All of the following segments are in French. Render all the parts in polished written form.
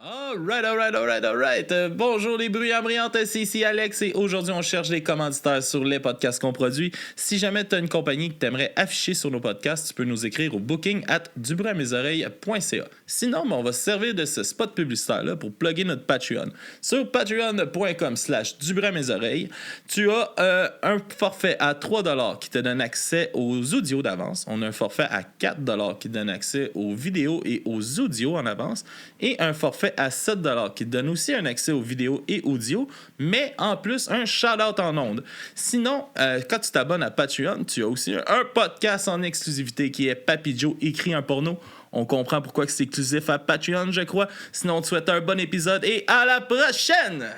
Alright. Bonjour les bruyants brillantes, c'est ici Alex et aujourd'hui on cherche des commanditaires sur les podcasts qu'on produit. Si jamais tu as une compagnie que tu aimerais afficher sur nos podcasts, tu peux nous écrire au booking@dubruitmesoreilles.ca. Sinon, on va se servir de ce spot publicitaire-là pour plugger notre Patreon. Sur patreon.com/dubruitmesoreilles, tu as un forfait à 3$ qui te donne accès aux audios d'avance. On a un forfait à 4$ qui te donne accès aux vidéos et aux audios en avance. Et un forfait à 7$ qui te donne aussi un accès aux vidéos et audio, mais en plus un shout-out en ondes. Sinon, quand tu t'abonnes à Patreon, tu as aussi un podcast en exclusivité qui est Papy Joe écrit un porno. On comprend pourquoi c'est exclusif à Patreon, je crois. Sinon, on te souhaite un bon épisode et à la prochaine!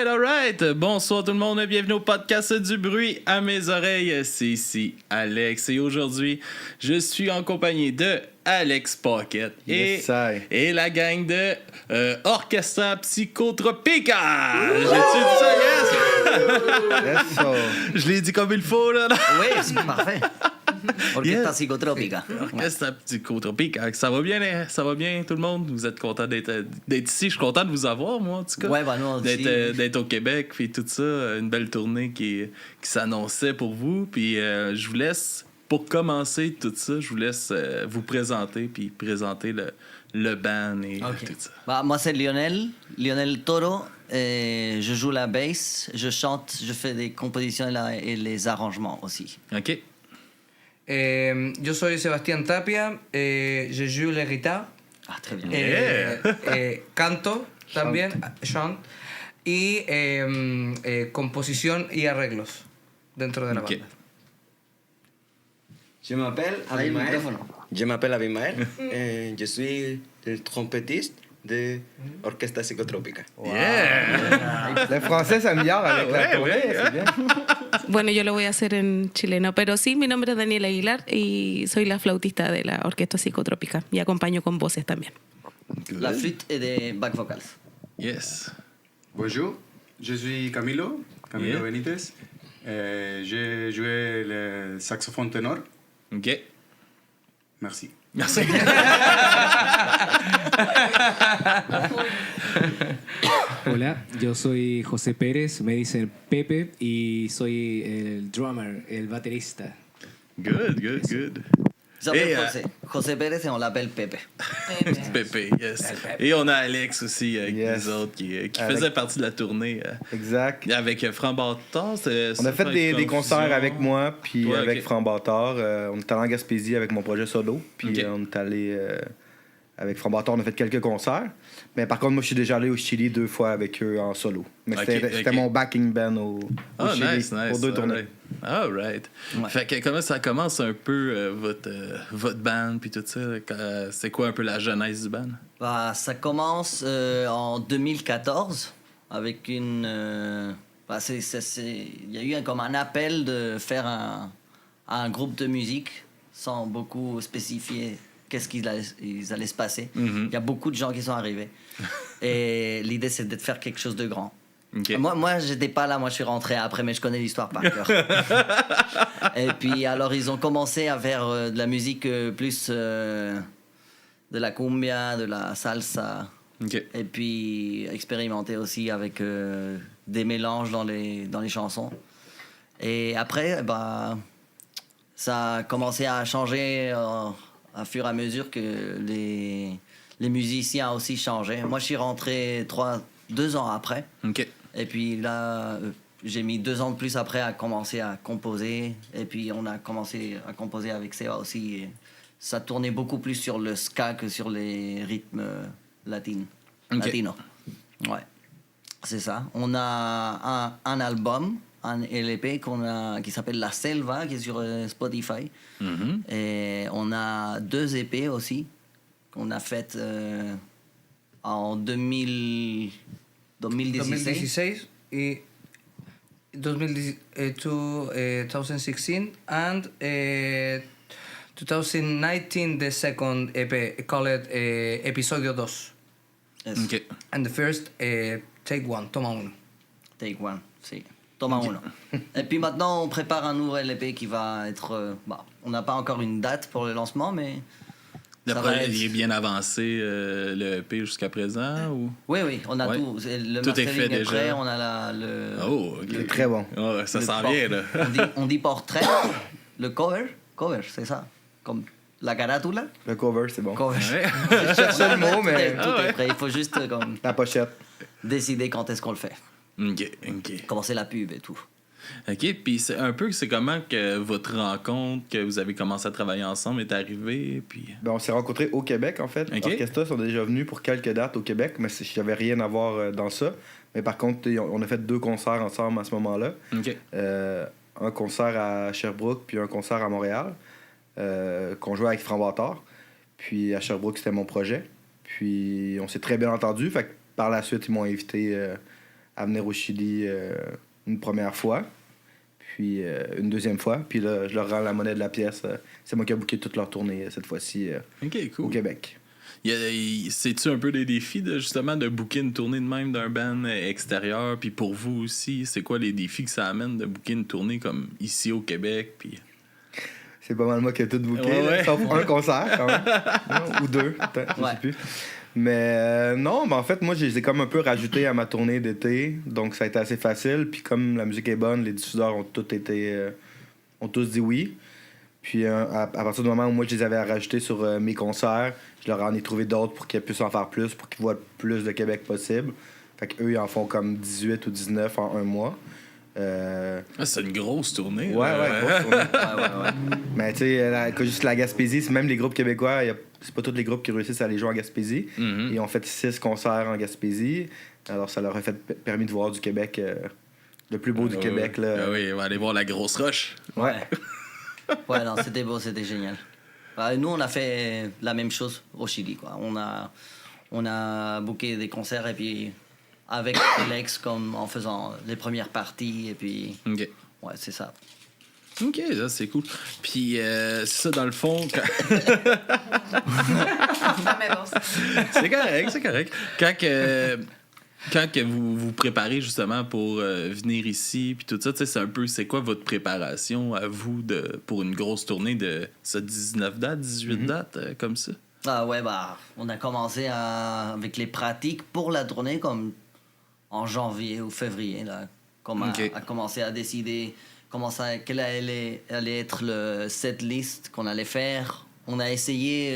Alright. Bonsoir tout le monde, bienvenue au podcast du bruit à mes oreilles. C'est ici Alex et aujourd'hui, je suis en compagnie de Alex Pocket et la gang de Orchestra Psychotropica. J'ai-tu dit ça? Yes! Je l'ai dit comme il faut, là. Oui, c'est parfait. Orchestra Psychotropica. Orchestra Psychotropica. Ça va bien tout le monde? Vous êtes content d'être ici? Je suis content de vous avoir, moi, en tout cas. Ouais, nous aussi. D'être au Québec, puis tout ça. Une belle tournée qui s'annonçait pour vous. Puis je vous laisse, pour commencer tout ça, je vous laisse vous présenter, puis présenter le band et tout ça. Moi, c'est Lionel Toro. Je joue la bass, je chante, je fais des compositions et les arrangements aussi. OK. Yo soy Sebastián Tapia, je joue la guitare, très bien. Canto también, chante, y composición y arreglos dentro de la banda. Je m'appelle Abimael. Je suis le trompettiste de Orchestra Psychotropica. Wow. Yeah. Le français s'améliore avec la tournée, c'est bien. Bueno, yo lo voy a hacer en chileno, pero sí, mi nombre es Daniela Aguilar y soy la flautista de la Orquesta Psicotrópica y acompaño con voces también. Good. La flûte et des back vocals. Yes. Bonjour, je suis Camilo Benítez. J'ai joué le saxophone ténor. OK. Merci. Hola, yo soy José Pérez, me dicen Pepe y soy el drummer, el baterista. Good. José Pérez et on l'appelle Pepe. Pepe, yes. Et on a Alex aussi avec nous autres qui faisait partie de la tournée. Exact. Avec Franc Bâtard. On a fait des concerts avec moi, puis avec Franc Bâtard. On est allé en Gaspésie avec mon projet solo, puis on est allé avec Franc Bâtard, on a fait quelques concerts. Mais par contre, moi, je suis déjà allé au Chili 2 fois avec eux en solo. Mais c'était mon backing band au Chili nice, pour 2 tournées. All right. Ouais. Fait que comment ça commence un peu votre band puis tout ça? C'est quoi un peu la genèse du band? Ça commence en 2014 avec une... il y a eu comme un appel de faire un groupe de musique sans beaucoup spécifier qu'est-ce qu'ils allaient se passer. Mm-hmm. Il y a beaucoup de gens qui sont arrivés. Et l'idée, c'est de faire quelque chose de grand. Okay. Moi, j'étais pas là. Moi, je suis rentré après, mais je connais l'histoire par cœur. Et puis, alors, ils ont commencé à faire de la musique plus de la cumbia, de la salsa. Okay. Et puis, expérimenter aussi avec des mélanges dans les chansons. Et après, ça a commencé à changer à fur et à mesure que les musiciens aussi changeaient. Moi, je suis rentré 2 ans après. OK. Et puis là, j'ai mis 2 ans de plus après à commencer à composer. Et puis on a commencé à composer avec Seba aussi. Et ça tournait beaucoup plus sur le ska que sur les rythmes latinos. Ouais, c'est ça. On a un album, un LP qui s'appelle La Selva, qui est sur Spotify. Mm-hmm. Et on a 2 EP aussi qu'on a fait en 2016 et 2016 and 2019, the second EP called Episodio 2. Yes. OK. And the first, Take One, Toma Uno. Take one, si. Thomas Uno. Et puis maintenant, on prépare un nouvel EP qui va être... on n'a pas encore une date pour le lancement, mais... Le ça projet, va être... il est bien avancé, le EP jusqu'à présent? Ou... Oui, on a Ouais. tout. Le Tout est mastering fait déjà. prêt, on a le... Oh, OK. C'est très bon. Ouais, ça le sent por- bien, là. on dit portrait, le cover, c'est ça. Comme la carátula. Le cover, c'est bon. Cover. Ouais. Je cherchais le mot, mais Tout est prêt. Il faut juste comme la pochette. décider quand est-ce qu'on le fait. OK. Commencer la pub et tout. OK, puis c'est comment que votre rencontre, que vous avez commencé à travailler ensemble, est arrivée, puis... Ben, on s'est rencontrés au Québec, en fait. Ok. Orchestra sont déjà venus pour quelques dates au Québec, mais je n'avais rien à voir dans ça. Mais par contre, on a fait 2 concerts ensemble à ce moment-là. OK. Un concert à Sherbrooke, puis un concert à Montréal, qu'on jouait avec Framboitard. Puis à Sherbrooke, c'était mon projet. Puis on s'est très bien entendu. Fait que par la suite, ils m'ont invité à venir au Chili une première fois, puis une deuxième fois. Puis là, je leur rends la monnaie de la pièce. C'est moi qui ai booké toute leur tournée cette fois-ci OK, au cool. Québec. C'est-tu un peu des défis, justement, de booker une tournée de même d'un band extérieur? Puis pour vous aussi, c'est quoi les défis que ça amène de booker une tournée comme ici au Québec? Puis... C'est pas mal moi qui ai tout booké, Ouais, là, ouais. sauf un concert quand même. Non, ou 2, peut-être, je Ouais. sais plus. Mais non, mais en fait, moi, j'ai comme un peu rajouté à ma tournée d'été, donc ça a été assez facile. Puis comme la musique est bonne, les diffuseurs ont tous dit oui. Puis à partir du moment où moi, je les avais rajoutés sur mes concerts, je leur en ai trouvé d'autres pour qu'ils puissent en faire plus, pour qu'ils voient le plus de Québec possible. Fait qu'eux, ils en font comme 18 ou 19 en un mois. c'est une grosse tournée. Ouais, là. grosse tournée. Ouais. Mais tu sais, juste la Gaspésie, c'est même les groupes québécois, c'est pas tous les groupes qui réussissent à aller jouer en Gaspésie. Mhm. Ils ont fait 6 concerts en Gaspésie. Alors ça leur a permis de voir du Québec, le plus beau du Québec. Là. Ah oui, on va aller voir la grosse roche. Ouais. Ouais, non, c'était beau, c'était génial. Nous, on a fait la même chose au Chili, quoi. On a booké des concerts et puis avec Alex, comme en faisant les premières parties et puis OK. ouais, c'est ça. OK, ça, c'est cool. Puis, c'est ça, dans le fond... C'est correct. Quand que vous vous préparez justement pour venir ici, puis tout ça, tu sais, c'est un peu, c'est quoi votre préparation à vous pour une grosse tournée de ça, 19 dates, 18 dates, comme ça? Ah ouais, on a commencé avec les pratiques pour la tournée comme en janvier ou février, là, comme Ok. à commencer à décider quelle allait être le set list qu'on allait faire. On a essayé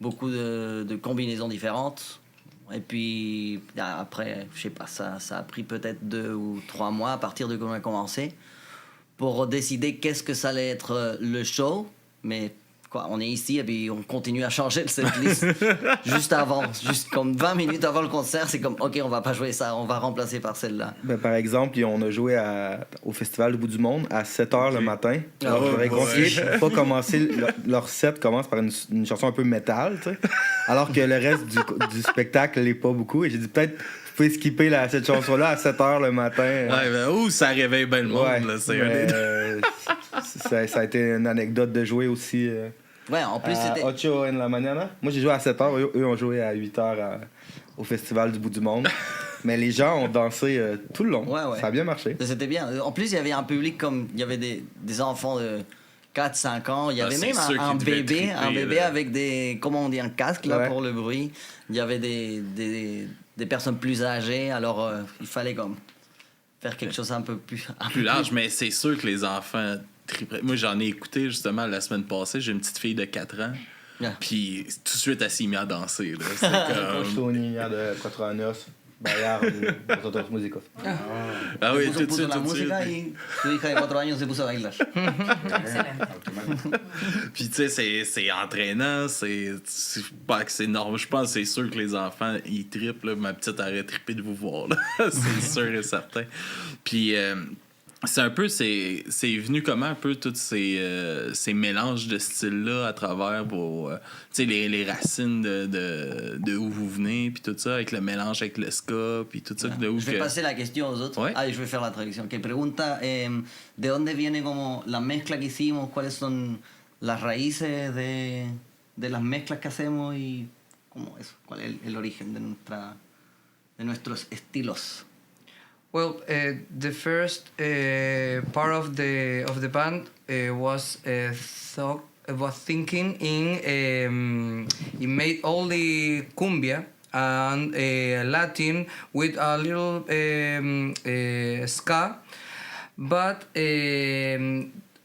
beaucoup de combinaisons différentes. Et puis après, je sais pas, ça a pris peut-être 2 ou 3 mois à partir de quand on a commencé pour décider qu'est-ce que ça allait être le show. Mais quoi, on est ici et puis on continue à changer le setlist juste comme 20 minutes avant le concert. C'est comme, ok, on va pas jouer ça, on va remplacer par celle-là. Ben, par exemple, on a joué au Festival du bout du monde à 7h le matin. Ah Alors, ouais, j'aurais ouais. conseillé de pas commencer. Leur set commence par une chanson un peu métal, tu sais. Alors que le reste du spectacle l'est pas beaucoup. Et j'ai dit, peut-être, vous pouvez skipper cette chanson-là à 7h le matin. Ouais, ben, ça réveille bien le monde, Ouais, là. C'est mais, un ça a été une anecdote de jouer aussi. Ouais, en plus, À c'était. 8 en la mañana. Moi, j'ai joué à 7h. Eux ont joué à 8h au Festival du bout du monde. Mais les gens ont dansé tout le long. Ouais. Ça a bien marché. C'était bien. En plus, il y avait un public comme. Il y avait des enfants de 4-5 ans. Il y avait c'est même sûr un qu'ils devaient bébé, triper, là. avec des. Comment on dit, un casque là, Ouais. pour le bruit. Il y avait des personnes plus âgées. Alors, il fallait comme. Faire quelque chose un peu plus. plus large, mais c'est sûr que les enfants triperaient. Moi, j'en ai écouté justement la semaine passée. J'ai une petite fille de 4 ans. Yeah. Puis tout de suite, elle s'est mise à danser. Là. C'est comme... Sony de 89, Bayard ou otros músicos. Ah oui, Puso tout de suite, la tout de suite. música y su hija de 4 años se puso a bailar. Puis tu sais, c'est entraînant, c'est pas que c'est normal. Je pense que c'est sûr que les enfants, ils trippent. Là. Ma petite aurait trippé de vous voir. Là. C'est sûr et certain. Puis c'est un peu, c'est venu comment un peu tous ces mélanges de styles-là à travers vos, tu sais, les racines de où vous venez, puis tout ça, avec le mélange avec le ska, puis tout ça. De où Je vais que... passer la question aux autres. Ouais. Ah, je vais faire la traducción. Que pregunta, ¿de dónde viene como la mezcla que hicimos? ¿Cuáles son las raíces de las mezclas que hacemos y cómo eso, cuál es el origen de nuestros estilos. Well, the first part of the band was thinking in made all the cumbia and Latin with a little ska, but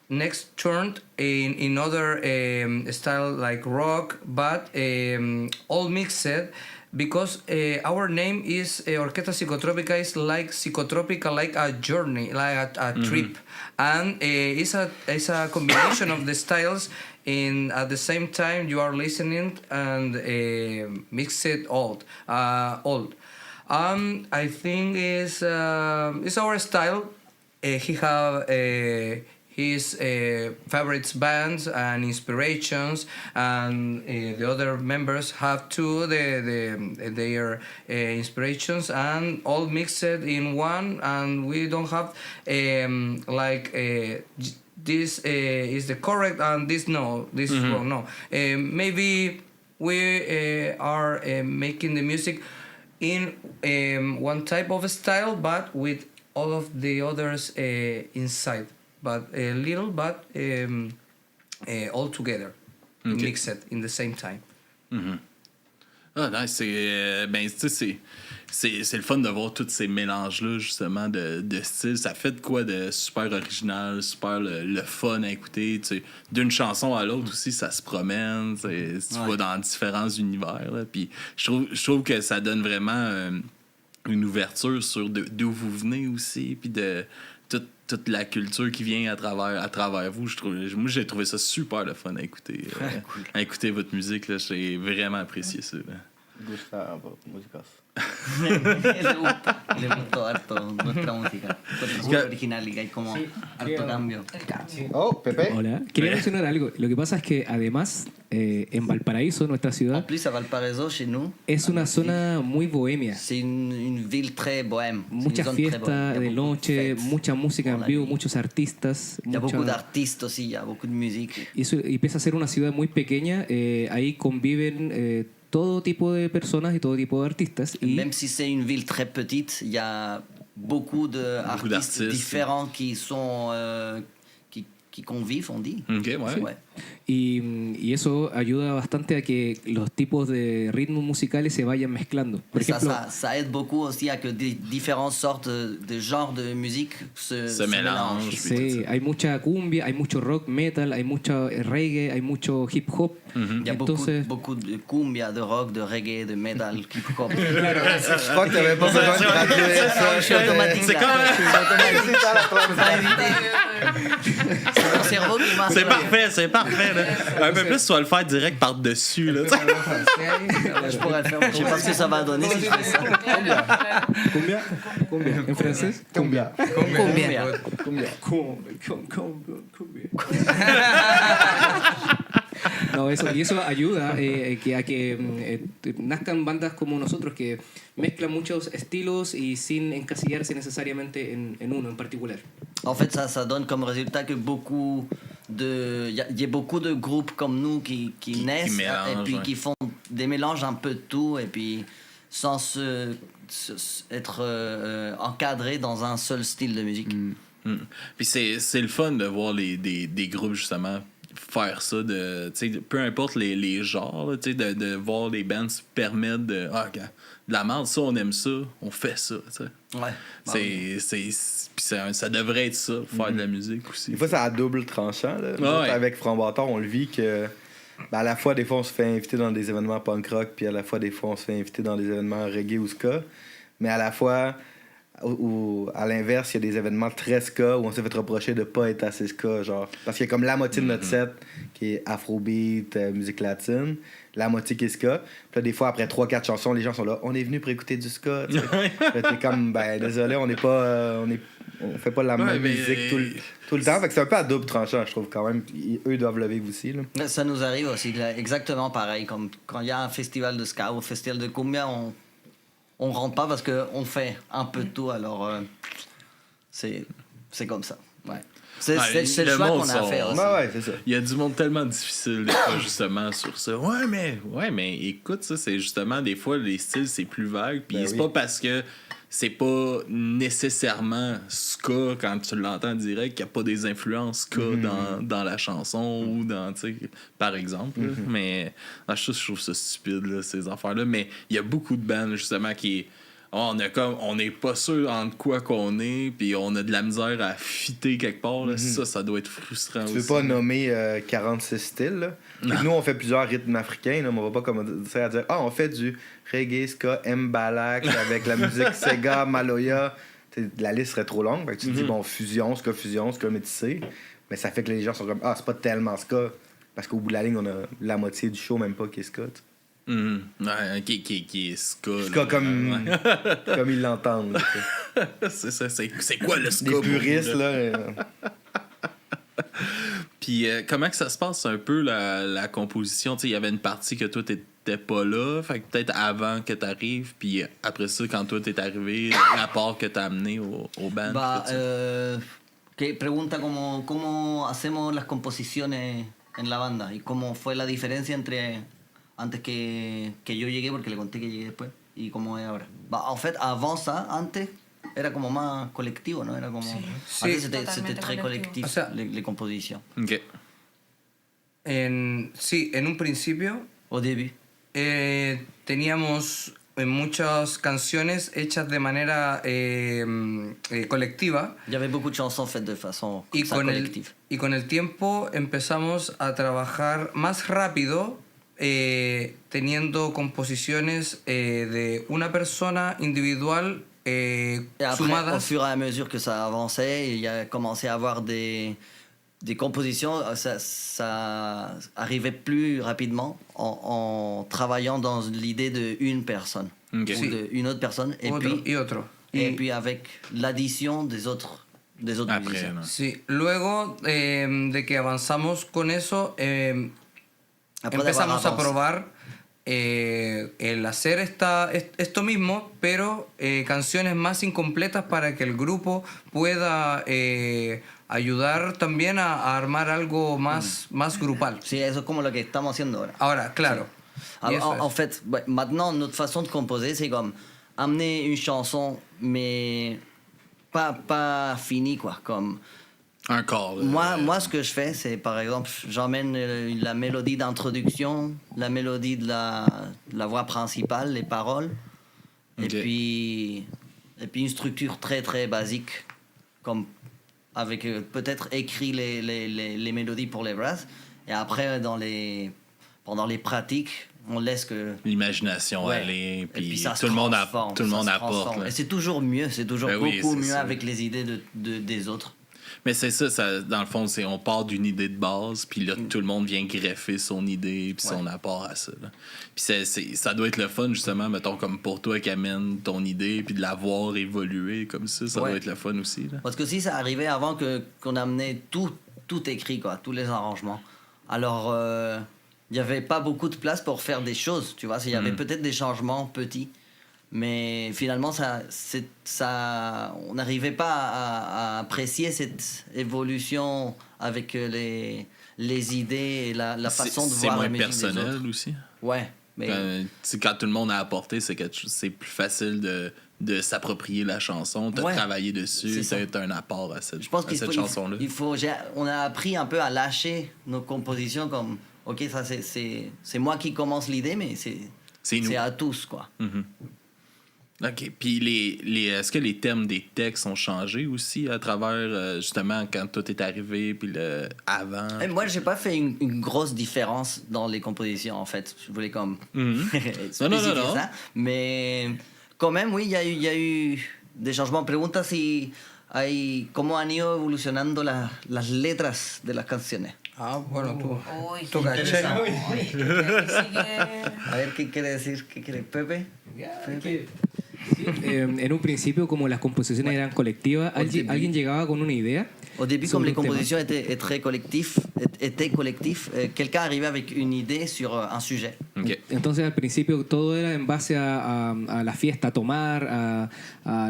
next turned in other style like rock, but all mixed. Because our name is Orquesta Psicotrópica is like Psicotrópica, like a journey, like a trip, and it's a combination of the styles. In at the same time you are listening and mix it all. I think it's our style. He have his favorite bands and inspirations, and the other members have too their inspirations, and all mixed in one. And we don't have this is the correct and this no, this is wrong. No, maybe we are making the music in one type of style, but with all of the others inside. But a little, but all together, mixed in the same time. Mm-hmm. Ah, nice. C'est le fun de voir tous ces mélanges-là, justement, de styles. Ça fait de quoi de super original, super le fun à écouter. D'une chanson à l'autre aussi, ça se promène. Tu vas dans différents univers. Là. Puis je trouve que ça donne vraiment une ouverture sur d'où vous venez aussi, puis de toute la culture qui vient à travers vous. Moi, j'ai trouvé ça super le fun à écouter. Cool. À écouter votre musique, là, j'ai vraiment apprécié ça. Le gustó harto nuestra música. Es muy original y hay como harto cambio. Oh, Pepe. Hola. Quería mencionar algo. Lo que pasa es que además en Valparaíso, nuestra En ciudad, plus, à Valparaiso, chez nous, es una zona muy bohemia. c'est une ville très bohème. C'est une Mucha zone très fiesta bohème. Il y a de beaucoup noche, fêtes mucha música en dans la vivo, ville. muchos artistas. Il y a beaucoup d'artistes aussi, il y a beaucoup de musique. Y pese a ser una ciudad muy pequeña, ahí conviven todo tipo de personas y todo tipo de artistas. Y Même si c'est une ville très petite, il y a beaucoup d'artistes d'artistes. différents qui sont qui convivent, on dit. OK, ouais. Ouais. y eso ayuda bastante a que los tipos de ritmos musicales se vayan mezclando. Por Ça, ejemplo, ça aide beaucoup aussi à que des différentes sortes de genres de musique se mélangent. sí, hay mucha cumbia, hay mucho rock, metal, hay mucho reggae, hay mucho hip hop. Il y a Entonces, beaucoup de cumbia, de rock, de reggae, de metal, hip-hop. Je crois que t'avais pas besoin de traduire ça. Je suis automatique. C'est là. comme- Je suis automatique. Faut pas éviter. C'est mon cerveau qui marche. C'est parfait. Là. Un peu plus, tu vas le faire direct par-dessus. Là, Je pourrais le faire. Je sais pas ce que ça va donner si je fais ça. cumbia, en francés, Cumbia. Cumbia. No, eso ayuda a que nazcan bandas como nosotros que mezclan muchos estilos y sin encasillarse necesariamente en uno en particular. En fait, ça donne comme résultat que il y a beaucoup de groupes comme nous qui naissent mélangent, et puis ouais. qui font des mélanges un peu de tout et puis sans être encadrés dans un seul style de musique. Puis c'est le fun de voir des groupes, justement, faire ça. Peu importe les genres, là, de voir les bands se permettre de la merde, ça, on aime ça, on fait ça. T'sais. Ouais. Ça devrait être ça, faire de la musique aussi. Des fois, c'est à double tranchant. Là. Nous Ah autres, ouais. avec Frambator, on le vit que à la fois, des fois, on se fait inviter dans des événements punk rock, puis à la fois, des fois, on se fait inviter dans des événements reggae ou ska. Mais à la fois, à l'inverse, il y a des événements très ska où on s'est fait reprocher de pas être assez ska. Genre, parce qu'il y a comme la moitié de notre set qui est afrobeat, musique latine, la moitié qui est ska. Puis là, des fois, après 3-4 chansons, les gens sont là, on est venu pour écouter du ska. Tu sais. Là, t'es comme, désolé, on n'est pas. On fait pas la même musique tout le temps. Fait que c'est un peu à double tranchant, je trouve, quand même. Eux doivent le vivre aussi. Là. Ça nous arrive aussi, là, exactement pareil. Comme quand il y a un festival de ska ou un festival de cumbia, on rentre pas parce qu'on fait un peu de tout. Alors, c'est comme ça. Ouais. C'est le choix qu'on a fait aussi. Ouais, c'est ça. Il y a du monde tellement difficile, des fois, justement, sur ça. Ouais, mais écoute, ça, c'est justement, des fois, les styles, c'est plus vague. Puis c'est pas parce que c'est pas nécessairement ska quand tu l'entends direct qu'il n'y a pas des influences ska dans la chanson ou dans, tu sais, par exemple. Mais je trouve ça stupide, là, ces affaires-là. Mais il y a beaucoup de bands, justement, qui... on n'est pas sûr entre quoi qu'on est, puis on a de la misère à fitter quelque part. Là. Ça doit être frustrant aussi. Tu veux pas nommer 46 styles, là? Nous, on fait plusieurs rythmes africains, là, mais on va pas commencer à dire on fait du reggae, ska, mbalak, avec la musique Sega, Maloya. T'sais, la liste serait trop longue. Fait que tu te dis, bon, fusion, ska métissé. Mais ça fait que les gens sont comme c'est pas tellement ska. Parce qu'au bout de la ligne, on a la moitié du show, même pas qui est ska. Ouais, qui est ska. Ska comme ils l'entendent. C'est ça, c'est quoi le ska? Les puristes, là. Puis comment que ça se passe un peu la composition? Il y avait une partie que toi t'étais pas là, fait que peut-être avant que t'arrives, puis après ça, quand toi t'es arrivé, la part que t'as amené au band. Que pregunta cómo hacemos las composiciones en la banda y cómo fue la diferencia entre antes que yo llegué, porque le conté que llegué después, y cómo es ahora. En fait, avant ça, antes, era como más colectivo, ¿no? Era como... Sí, antes c'était très collectif, o sea, les compositions. Ok. En un principio Au début. Teníamos muchas canciones hechas de manera colectiva. Il y avait beaucoup de chansons faites de façon collective. Y con el tiempo empezamos a trabajar más rápido, teniendo composiciones de una persona individual Et après, sumadas. au fur et à mesure que ça avançait, il y a commencé à avoir des compositions, ça arrivait plus rapidement en travaillant dans l'idée d'une personne ou d'une autre personne et puis avec l'addition des autres musiciens. ¿No? Sí, luego de que avanzamos con eso, empezamos a probar el hacer esto mismo, pero canciones más incompletas para que el grupo pueda ayudar también a armar algo más grupal. Sí, eso es como lo que estamos haciendo ahora. Ahora, claro. Sí. En fait, maintenant, notre façon de composer, c'est comme amener une chanson, mais pas finie, quoi. Comme Encore. moi, ce que je fais, c'est par exemple, j'emmène la mélodie d'introduction, la mélodie de la voix principale, les paroles, et puis une structure très très basique, comme avec peut-être écrit les mélodies pour les brasses, et après pendant les pratiques, on laisse que l'imagination aller, puis ça tout le monde apporte. Et c'est toujours mieux, c'est toujours beaucoup mieux ça. avec les idées des autres. Mais c'est ça, dans le fond, on part d'une idée de base, puis là, tout le monde vient greffer son idée, puis son apport à ça. Là. Puis ça doit être le fun, justement, mettons, comme pour toi qui amène ton idée, puis de la voir évoluer comme ça doit être le fun aussi. Là. Parce que si ça arrivait avant qu'on amenait tout écrit, quoi, tous les arrangements, alors il n'y avait pas beaucoup de place pour faire des choses, tu vois. Il y avait peut-être des changements petits, mais finalement, on n'arrivait pas à apprécier cette évolution avec les idées et la façon de voir la musique des autres. C'est moins personnel aussi. Ouais. Mais... Quand tout le monde a apporté, c'est plus facile de s'approprier la chanson, de travailler dessus, c'est un apport à cette chanson-là. On a appris un peu à lâcher nos compositions comme, ok, ça c'est moi qui commence l'idée, mais c'est à tous, quoi. Mm-hmm. OK. Puis est-ce que les thèmes des textes ont changé aussi à travers, justement, quand tout est arrivé, puis avant? Moi, j'ai pas fait une grosse différence dans les compositions, en fait. Je voulais comme spécifier ça. Mais quand même, oui, il y a eu des changements. Pregunta si cómo han ido evolucionando las letras de las canciones. Bueno, tú caché. A ver, ¿qué quiere decir? ¿Qué quiere Pepe? Pepe. Sí, en un principio, como las composiciones eran colectivas, alguien llegaba con una idea Au début, comme sobre les un tema. compositions étaient collectifs, quelqu'un arrivait avec une idée sur un sujet. OK. Entonces al principio todo era en base a la fiesta, a tomar,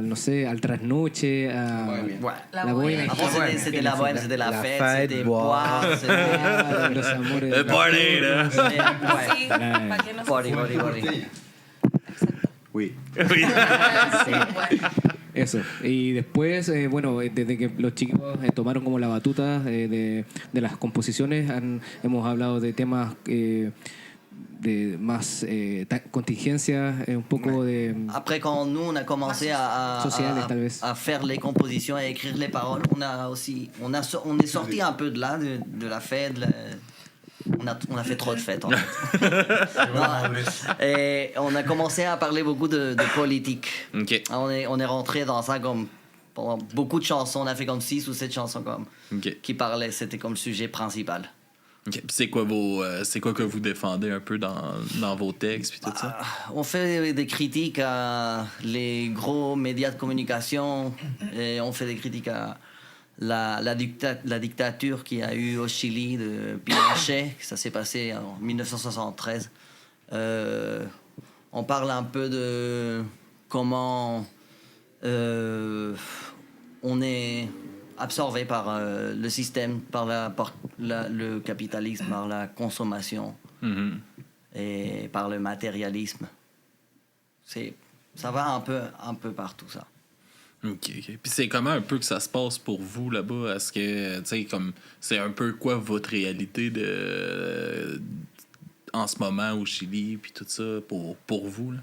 no sé, al trasnoche, a Ouais. la bohème. Après, c'était la bohème, c'était la La fête, fête, c'était boire. boire, c'était... Los amores. Le party, là. Ouais. Sí, para que no se Party, party, party. Oui. Oui. Eso. Y después, bueno, desde que los chicos tomaron como la batuta de las composiciones, hemos hablado de temas de más contingencias, un poco de... Après, quand nous, on a commencé Sociales, tal vez. à faire les compositions, à écrire les paroles, on est sorti un peu de là, de la fête. On a fait trop de fêtes, en fait. Non, et on a commencé à parler beaucoup de politique. OK. On est rentré dans ça comme... Pendant beaucoup de chansons, on a fait comme 6 ou 7 chansons comme, OK. qui parlaient, c'était comme sujet principal. OK. Puis c'est quoi que vous défendez un peu dans vos textes puis tout ça? On fait des critiques à les gros médias de communication et on fait des critiques à la dictature qu'il y a eu au Chili de Pinochet. Ça s'est passé en 1973. On parle un peu de comment on est absorbé par le système, par le capitalisme, par la consommation Mhm. et par le matérialisme. Ça va un peu partout, ça. OK. Puis c'est comment un peu que ça se passe pour vous là-bas? Est-ce que, tu sais, comme, c'est un peu quoi votre réalité en ce moment au Chili, puis tout ça, pour vous, là?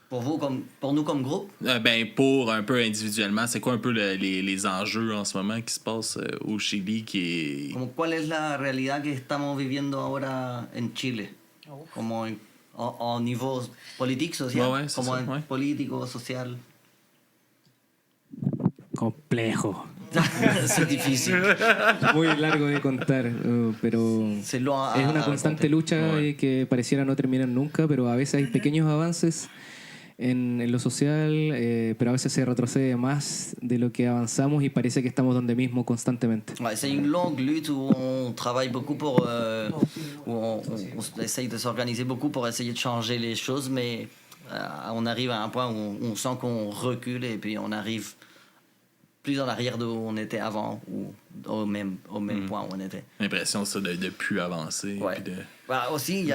Pour nous comme groupe, Ben, pour un peu individuellement, c'est quoi un peu les enjeux en ce moment qui se passent au Chili qui est... como cuál es la realidad que estamos viviendo ahora en Chile, como en niveau politique, social, Ouais, c'est como ça, en ouais. político, social. Complejo. C'est difficile. Muy largo de contar, pero C'est long es una à constante raconter. lucha Ouais. que pareciera no terminar nunca, pero a veces hay pequeños avances en lo social, pero a veces se retrocede más de lo que avanzamos y parece que estamos donde mismo constantemente. Ouais, c'est une longue lutte où on travaille beaucoup pour... où on essaye de s'organiser beaucoup pour essayer de changer les choses, mais on arrive à un point où on sent qu'on recule et puis on arrive plus en arrière d'où on était avant ou au même point où on était. L'impression, ça, de plus avancer. Ouais. Puis de... Bah, aussi, il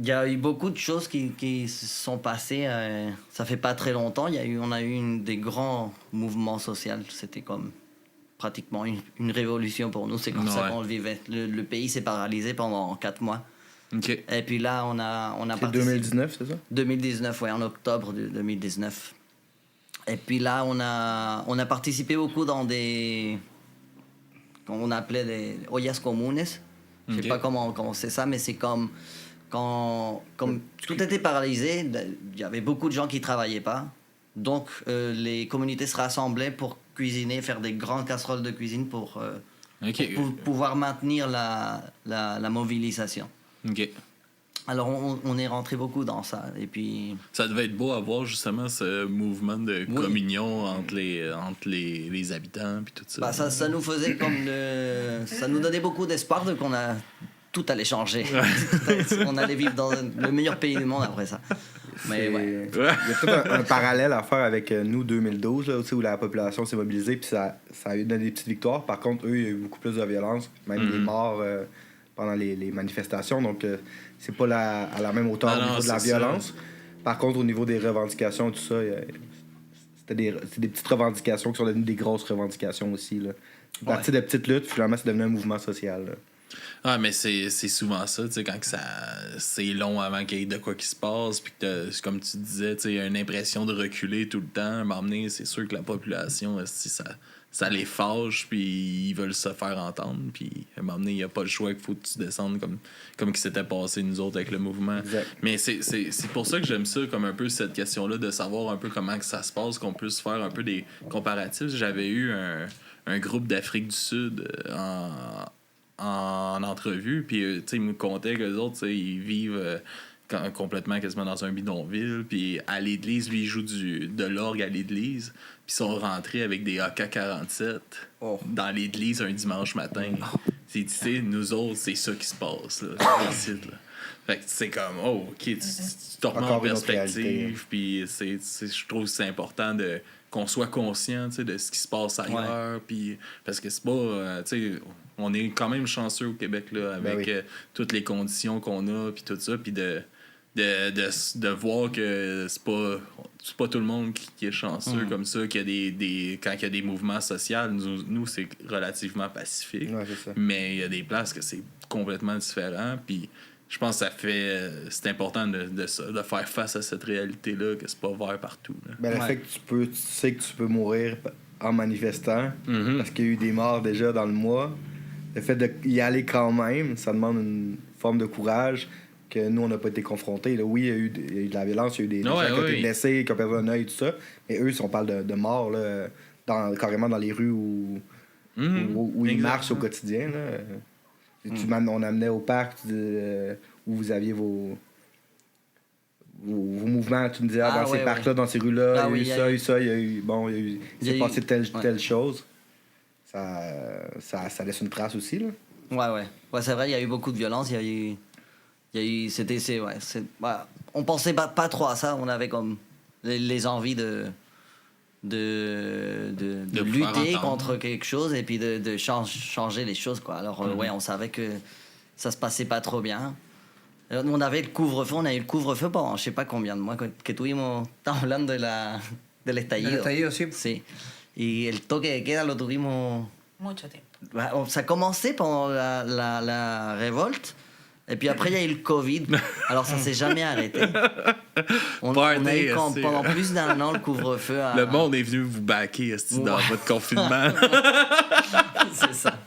y a eu beaucoup de choses qui se sont passées. Ça fait pas très longtemps. On a eu des grands mouvements sociaux. C'était comme pratiquement une révolution pour nous. C'est comme ça Ouais. qu'on le vivait. Le pays s'est paralysé pendant 4 mois. OK. Et puis là, on a C'est participé- 2019, c'est ça? 2019, ouais, en octobre de 2019. Et puis là, on a participé beaucoup dans des... qu'on appelait des ollas comunes. Je sais Ok. pas comment c'est ça, mais c'est comme tout était paralysé, il y avait beaucoup de gens qui travaillaient pas. Donc, les communautés se rassemblaient pour cuisiner, faire des grandes casseroles de cuisine pour OK. pouvoir maintenir la mobilisation. OK. Alors, on est rentré beaucoup dans ça. Et puis... Ça devait être beau à voir, justement, ce mouvement de Oui. communion entre les habitants, puis tout ça. Bah, ça nous faisait comme ça nous donnait beaucoup d'espoir de qu'on a tout allait changer. On allait vivre dans le meilleur pays du monde après ça. Mais ouais. Il y a tout un parallèle à faire avec nous 2012, là, aussi, où la population s'est mobilisée, puis ça a eu donné des petites victoires. Par contre, eux, il y a eu beaucoup plus de violence, même des morts pendant les manifestations. Donc, c'est pas à la même hauteur Ah au non, niveau de la c'est ça. violence. Par contre, au niveau des revendications, tout ça, c'est des petites revendications qui sont devenues des grosses revendications aussi. Là. Parti de petites luttes, finalement, c'est devenu un mouvement social. Là. Ah, mais c'est souvent ça, tu sais, quand que c'est long avant qu'il y ait de quoi qui se passe, puis que, comme tu disais, tu sais, il y a une impression de reculer tout le temps. À un moment donné, c'est sûr que la population, si ça les fâche, puis ils veulent se faire entendre, puis à un moment donné, il n'y a pas le choix qu'il faut que tu descendes comme qui s'était passé nous autres avec le mouvement. Exact. Mais c'est pour ça que j'aime ça, comme un peu cette question-là, de savoir un peu comment que ça se passe, qu'on puisse faire un peu des comparatifs. J'avais eu un groupe d'Afrique du Sud en entrevue, puis tu sais, ils me contaient qu'eux autres, tu sais, ils vivent complètement quasiment dans un bidonville. Puis à l'église, lui, il joue de l'orgue à l'église. Puis ils sont rentrés avec des AK-47 dans l'église un dimanche matin. Tu sais, nous autres, c'est ça qui se passe, là, ici, là. Fait que c'est comme, OK, tu te remets en perspective. Puis je trouve que c'est important qu'on soit conscient, tu sais, de ce qui se passe ailleurs. Puis parce que c'est pas, tu sais, on est quand même chanceux au Québec, là, avec toutes les conditions qu'on a, puis tout ça. Puis de voir que c'est pas tout le monde qui est chanceux comme ça, qu'il y a quand il y a des mouvements sociaux, nous c'est relativement pacifique. Ouais, c'est ça. Mais il y a des places que c'est complètement différent. Puis je pense que c'est important de faire face à cette réalité-là, que c'est pas vert partout. Là. Ben, le fait que tu sais que tu peux mourir en manifestant, parce qu'il y a eu des morts déjà dans le mois, le fait d'y aller quand même, ça demande une forme de courage que nous, on n'a pas été confrontés. Là, oui, il y a eu de la violence, il y a eu des gens qui ont été blessés, qui ont perdu un œil, tout ça. Mais eux, si on parle de morts, là, carrément dans les rues où ils marchent au quotidien. Là. On amenait au parc où vous aviez vos mouvements. Tu me disais, dans ces parcs-là, dans ces rues-là, il y a eu ça, il s'est passé telle chose. Ça laisse une trace aussi. Là. Ouais, c'est vrai, il y a eu beaucoup de violence. On pensait pas trop à ça. On avait comme les envies de lutter contre quelque chose et puis de changer les choses, quoi. Alors on savait que ça se passait pas trop bien. On avait le couvre-feu, on a eu le couvre-feu pendant je sais pas combien de mois que estamos hablando del estallido. El estallido, sí. Sí. Y el toque de queda lo tuvimos Mucho tiempo. ça a commencé pendant la révolte. Et puis après, il y a eu le Covid. Alors, ça s'est jamais arrêté. On a eu pendant plus d'un an le couvre-feu. Le monde est venu vous backer dans votre confinement. C'est ça.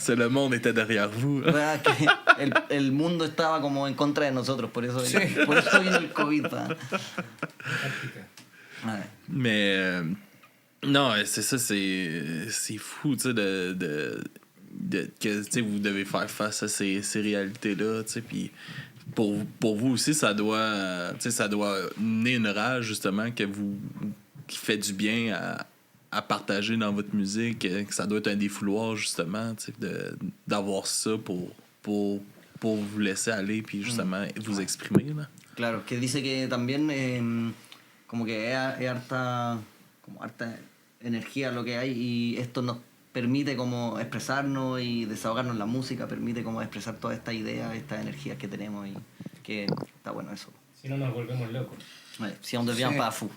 Le monde était derrière vous. El mundo estaba como en contra de nosotros. Por eso vino el Covid. Mais non, c'est ça, c'est fou, tu sais, que vous devez faire face à ces réalités-là, tu sais, puis pour vous aussi, ça doit mener une rage, justement, qui fait du bien à partager dans votre musique, que ça doit être un défouloir, justement, tu sais, d'avoir ça pour vous laisser aller, puis justement, vous exprimer, là. Claro, que dice que también como que es harta energía lo que hay y esto nos permite como expresarnos y desahogarnos en la música, permite como expresar toda esta idea, esta energía que tenemos y que está bueno eso. Si no nos volvemos locos. Ouais, si on devient pas fou.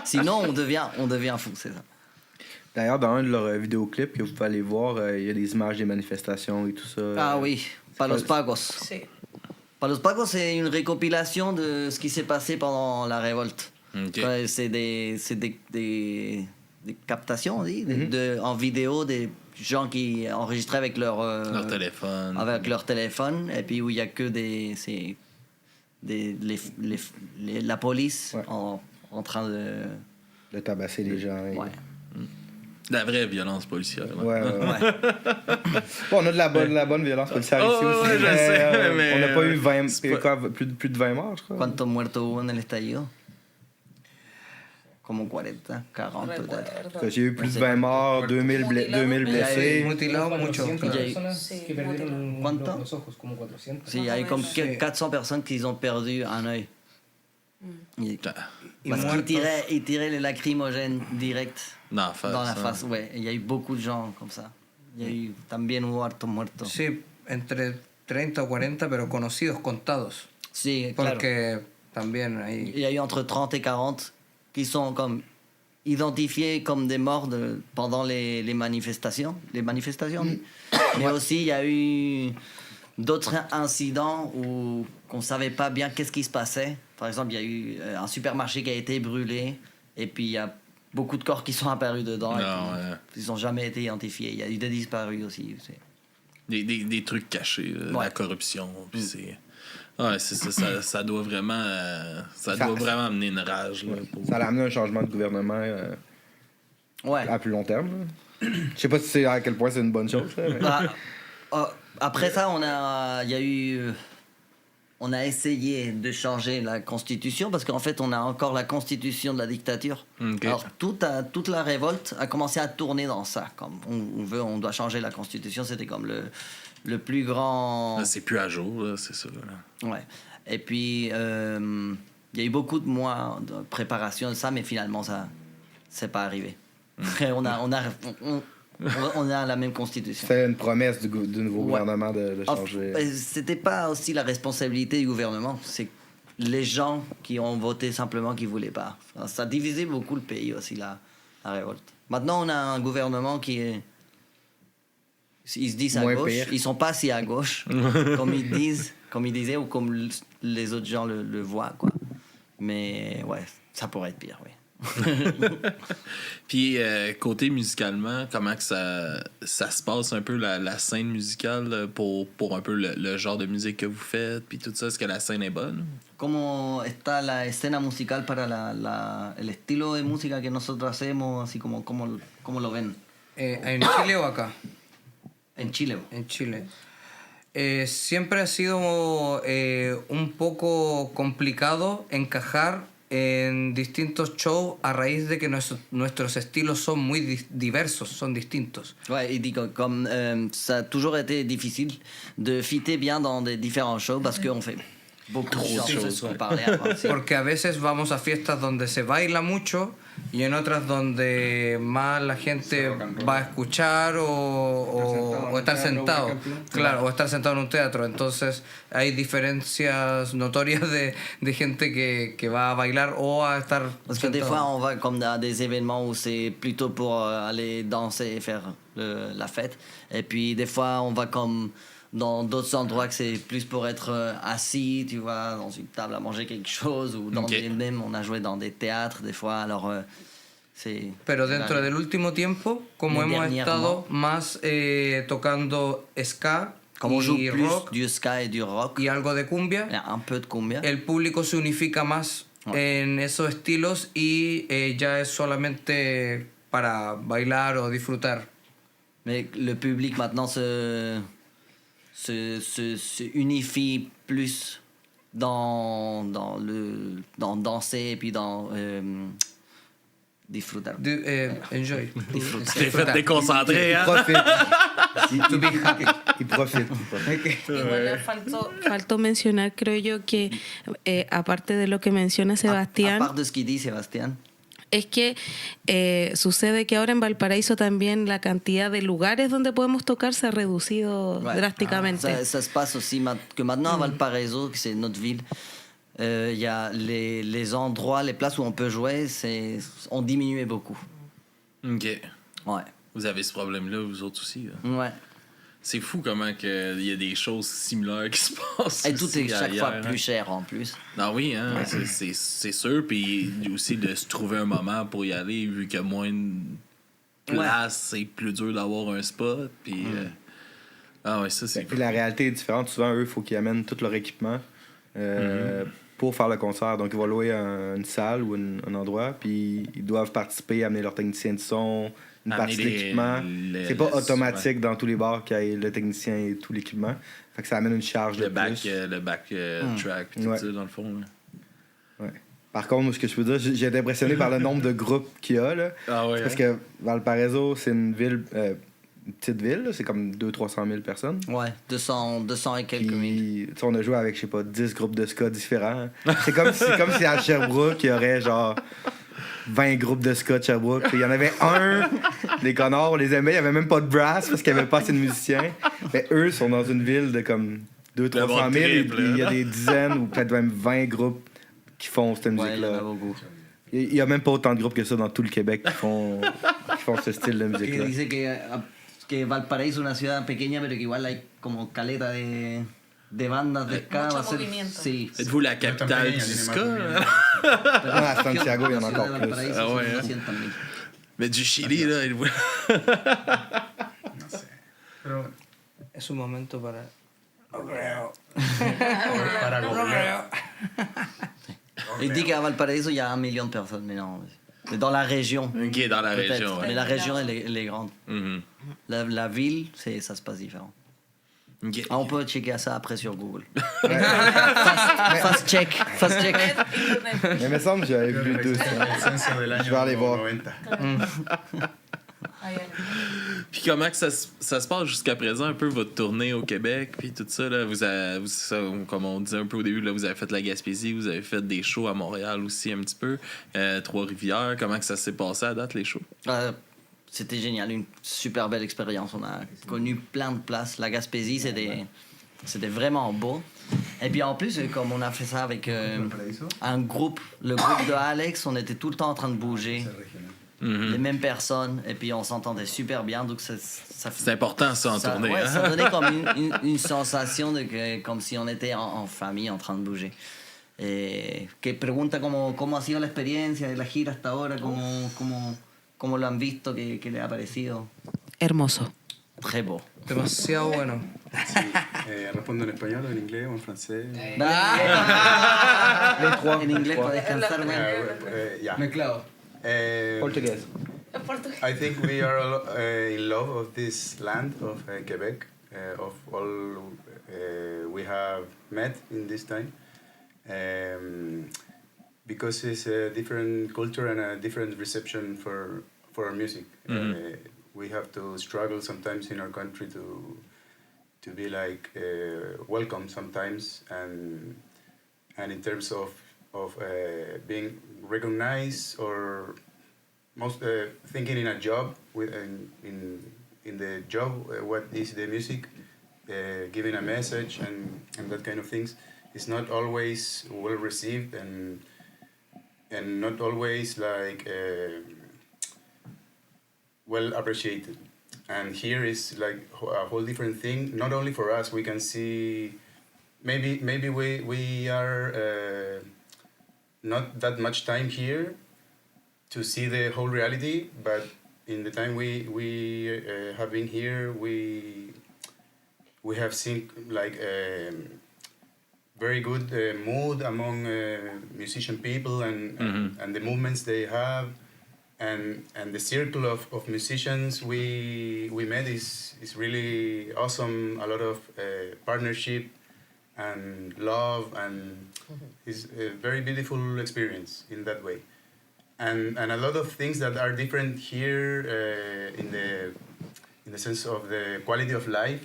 Sinon on devient fou, c'est ça. D'ailleurs, dans un de leurs vidéoclips que vous pouvez aller voir, il y a des images des manifestations et tout ça. Ah oui, Palos Pagos. Sí. Palos Pagos, c'est une récompilation de ce qui s'est passé pendant la révolte. Okay. Ouais, c'est des captations, on dit, en vidéo, des gens qui enregistraient avec leur téléphone. Avec leur téléphone, et puis où il n'y a que la police en train de tabasser les gens. Ouais. La vraie violence policière. Ouais. Bon, on a de la bonne violence policière ici aussi. Ouais, je sais, mais on n'a pas eu plus de 20 morts, je crois. ¿Cuántos muertos hubo en el estallido? Como 40, 40 peut-être. J'ai eu plus de 20 morts, 2000 blessés. Mutilados mucho. ¿Cuánto? Sí, il y a eu comme 400 personnes qui ont perdu un œil. Parce qu'ils tiraient les lacrymogènes direct dans la face. Ouais, il y a eu beaucoup de gens comme ça. Il y a eu también hubo hartos muertos. Sí, entre 30 o 40, pero conocidos, contados. Sí, porque también hay... Il y a eu entre 30 et 40 qui sont comme identifiés comme des morts pendant les manifestations. Les manifestations. Mais aussi, il y a eu d'autres incidents où on ne savait pas bien qu'est-ce qui se passait. Par exemple, il y a eu un supermarché qui a été brûlé et puis il y a beaucoup de corps qui sont apparus dedans. Ils n'ont jamais été identifiés. Il y a eu des disparus aussi. Des trucs cachés, la corruption. Puis ça doit vraiment amener une rage. Là, ça a amené un changement de gouvernement à plus long terme. Je sais pas si c'est à quel point c'est une bonne chose. Là, mais... Après ça, il y a eu on a essayé de changer la constitution parce qu'en fait, on a encore la constitution de la dictature. Ok. Alors, toute la révolte a commencé à tourner dans ça. Comme on doit changer la constitution, c'était comme le plus grand... Là, c'est plus à jour, là, c'est ça. Là. Ouais. Et puis, il y a eu beaucoup de mois de préparation de ça, mais finalement, ça c'est pas arrivé. On a la même constitution. C'était une promesse du nouveau Ouais. gouvernement de changer. C'était pas aussi la responsabilité du gouvernement, c'est les gens qui ont voté simplement qui voulaient pas. Ça divisait beaucoup le pays aussi, la révolte. Maintenant, on a un gouvernement qui est... Ils se disent à Moins gauche, pire. ils sont pas si à gauche, comme ils disaient, ou comme les autres gens le voient, quoi. Mais ouais, ça pourrait être pire, oui. Puis, côté musicalement, comment que ça se passe un peu la scène musicale pour un peu le genre de musique que vous faites, puis tout ça? Est-ce que la scène est bonne? ¿Cómo está la escena musical para el estilo de música que nosotros hacemos? Así como, ¿cómo lo ven? ¿En Chile o acá? En Chile. En Chile. Siempre ha sido un poco complicado encajar en distintos shows a raíz de que nuestros estilos son muy diversos, son distintos. Ouais, il dit comme ça a toujours été difficile de fitter bien dans des différents shows parce qu'on fait beaucoup de choses qu'on parlait avant. Sí. Porque a veces vamos a fiestas donde se baila mucho y en otras donde más la gente va a escuchar o estar sentado. Claro, o estar sentado en un teatro. Entonces hay diferencias notorias de gente que va a bailar o a estar Parce que des sentado. fois, on va comme dans des événements où c'est plutôt pour aller danser et faire la fête. Et puis, des fois, on va comme dans d'autres endroits que c'est plus pour être assis, tu vois, dans une table à manger quelque chose. Ou dans même, on a joué dans des théâtres, des fois. Alors, c'est... Pero dentro del último tiempo, como Mais hemos estado dernièrement, más tocando ska Comme on joue y plus rock du ska et du rock, y algo de cumbia, il y a un peu de cumbia. el público se unifica más en esos estilos y ya es solamente para bailar o disfrutar. Mais le public maintenant se unifie plus dans danser et puis dans disfrutar. Enjoy. T'es fait déconcentrer, hein? Il profite. Igual faltó mencionar, creo yo, que aparte de lo que menciona Sebastián, À part de ce qu'il dit Sébastien, es que sucede que ahora en Valparaíso también la cantidad de lugares donde podemos tocar se ha reducido ouais, drásticamente. ça se passe aussi que maintenant à Valparaiso, que c'est notre ville, il y a les endroits, les places où on peut jouer, ont diminué beaucoup. OK. Ouais. Vous avez ce problème-là, vous autres aussi. Là. Ouais. C'est fou comment il y a des choses similaires qui se passent. Et tout aussi est chaque ailleurs, fois hein. plus cher en plus. Ah oui, hein, c'est sûr. Puis aussi de se trouver un moment pour y aller, vu qu'il y a moins de place, c'est plus dur d'avoir un spot. Puis, ah ouais, ça c'est Puis la réalité est différente. Souvent, eux, il faut qu'ils amènent tout leur équipement pour faire le concert. Donc, ils vont louer une salle ou un endroit, puis ils doivent participer, amener leur technicien de son, une Amener partie de l'équipement. C'est pas automatique dans tous les bars qu'il y ait le technicien et tout l'équipement. Fait que ça amène une charge de plus. le back track, tout Ouais. ça, dans le fond. Là. Ouais. Par contre, ce que je peux dire, j'ai été impressionné par le nombre de groupes qu'il y a. Là. Ah ouais, Parce que Valparaiso, c'est une ville, une petite ville, là. C'est comme 200-300 000 personnes. Ouais, 200 et quelques mille. Puis, tu sais, on a joué avec, je sais pas, 10 groupes de ska différents. C'est comme si à Sherbrooke, il y aurait genre 20 groupes de ska de Sherbrooke. Puis il y en avait un, les connards, on les aimait, il n'y avait même pas de brass parce qu'il n'y avait pas assez de musiciens. Mais eux sont dans une ville de comme 200-300 000. Et puis il y a des dizaines ou peut-être même 20 groupes qui font cette Ouais, il y en musique-là. a beaucoup. Il n'y a même pas autant de groupes que ça dans tout le Québec qui font ce style de Que musique-là. dice que Valparaíso es una ciudad pequeña, pero que igual hay como caleta de bandas de ska. Mucho Va a ser, movimiento. sí. Êtes-vous la capitale du ska? Hein? Ah, à Santiago, il y en a encore plus. Valparaíso Ah ouais, son hein? 200,000. Mais du Chili, là, êtes-vous... Pero es un momento para... Il dit qu'à Valparaíso, il y a 1 million de personnes, mais non. Mais dans la région. OK, dans la Peut-être. région. Mais Ouais. la région, elle est grande. Mhm. La ville, ça se passe différent. Ok. On peut checker ça après sur Google. Fast check. Mais il me semble que j'avais vu 200. Je vais aller voir. Puis comment que ça se passe jusqu'à présent, un peu votre tournée au Québec, puis tout ça, là, comme on disait un peu au début, là, vous avez fait la Gaspésie, vous avez fait des shows à Montréal aussi un petit peu, Trois-Rivières, comment que ça s'est passé à date, les shows? C'était génial, une super belle expérience. On a connu plein de places. La Gaspésie, c'était vraiment beau. Et puis en plus, comme on a fait ça avec un groupe, le groupe de Alex, on était tout le temps en train de bouger. Les mêmes personnes, et puis on s'entendait super bien, donc ça c'est important ça en tournée. Ouais, hein? ça donnait comme une sensation comme si on était en famille en train de bouger. Que pregunta cómo ha sido la experiencia de la gira hasta ahora, cómo lo han visto, qué le ha parecido. Hermoso. Très beau. Demasiado bueno. Respondo en español, en inglés o en francés. En inglés para descansar. Yeah. Mezclado. Português. I think we are in love of this land of Quebec, of all we have met in this time, because it's a different culture and a different reception for our music. We have to struggle sometimes in our country to be like welcome sometimes, and in terms of being recognized or most thinking in a job in the job what is the music, giving a message and that kind of things is not always well received and not always like well appreciated. And here is like a whole different thing. Not only for us, we can see maybe we are not that much time here to see the whole reality, but in the time we have been here, we have seen like very good mood among musician people and the movements they have, and the circle of musicians we met is really awesome. A lot of partnership and love, and it's a very beautiful experience in that way. And a lot of things that are different here in the sense of the quality of life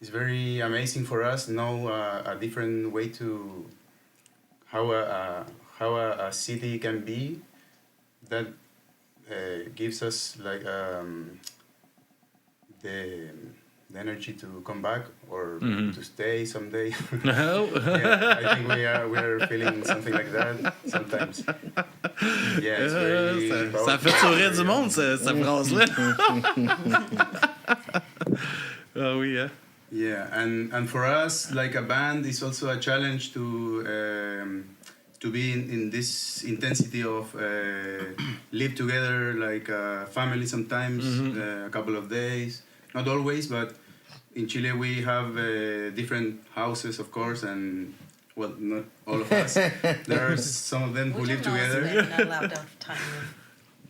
is very amazing for us. Know a different way to how a city can be, that gives us like the energy to come back or to stay someday. No. Yeah, I think we are feeling something like that sometimes. Yeah, it's very ça fait sourire du monde, cette phrase-là. Ah oui, hein? Yeah, and for us, like a band, it's also a challenge to be in this intensity of live together like a family sometimes, a couple of days. Not always, but in Chile we have different houses, of course, and well, not all of us. There are some of them who live together.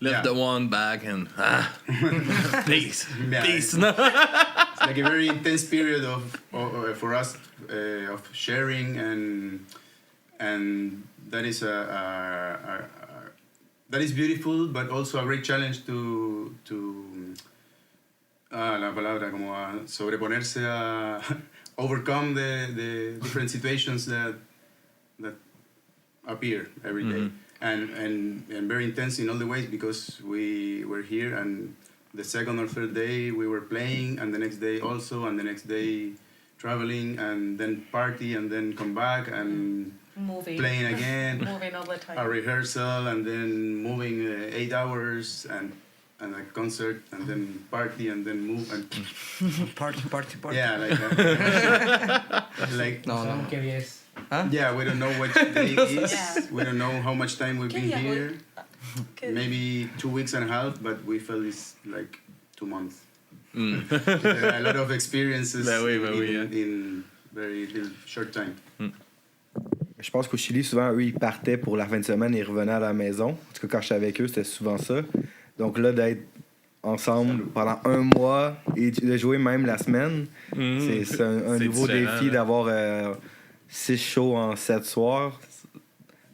Left the one back and peace, Yeah, peace. It's like a very intense period of for us of sharing, and that is that is beautiful, but also a great challenge to la palabra como a sobreponerse a overcome the different situations that appear every day, and very intense in all the ways, because we were here and the second or third day we were playing, and the next day also, and the next day traveling, and then party, and then come back and moving, playing again, moving all the time. a rehearsal, and then moving 8 hours and a concert, and then party, and then move and Party. yeah, like that. Like No. Huh? yeah, we don't know what day it is. Yeah. We don't know how much time we've been Yeah, here. Okay. Maybe 2 weeks and a half, but we felt it's like 2 months. A lot of experiences Ben oui, hein. in very little short time. Je pense qu'au Chili, souvent, eux, ils partaient pour la fin de semaine et ils revenaient à la maison. En tout cas, quand j'étais avec eux, c'était souvent ça. Donc là, d'être ensemble pendant un mois et de jouer même la semaine. C'est un nouveau défi d'avoir 6 shows en 7 soirs.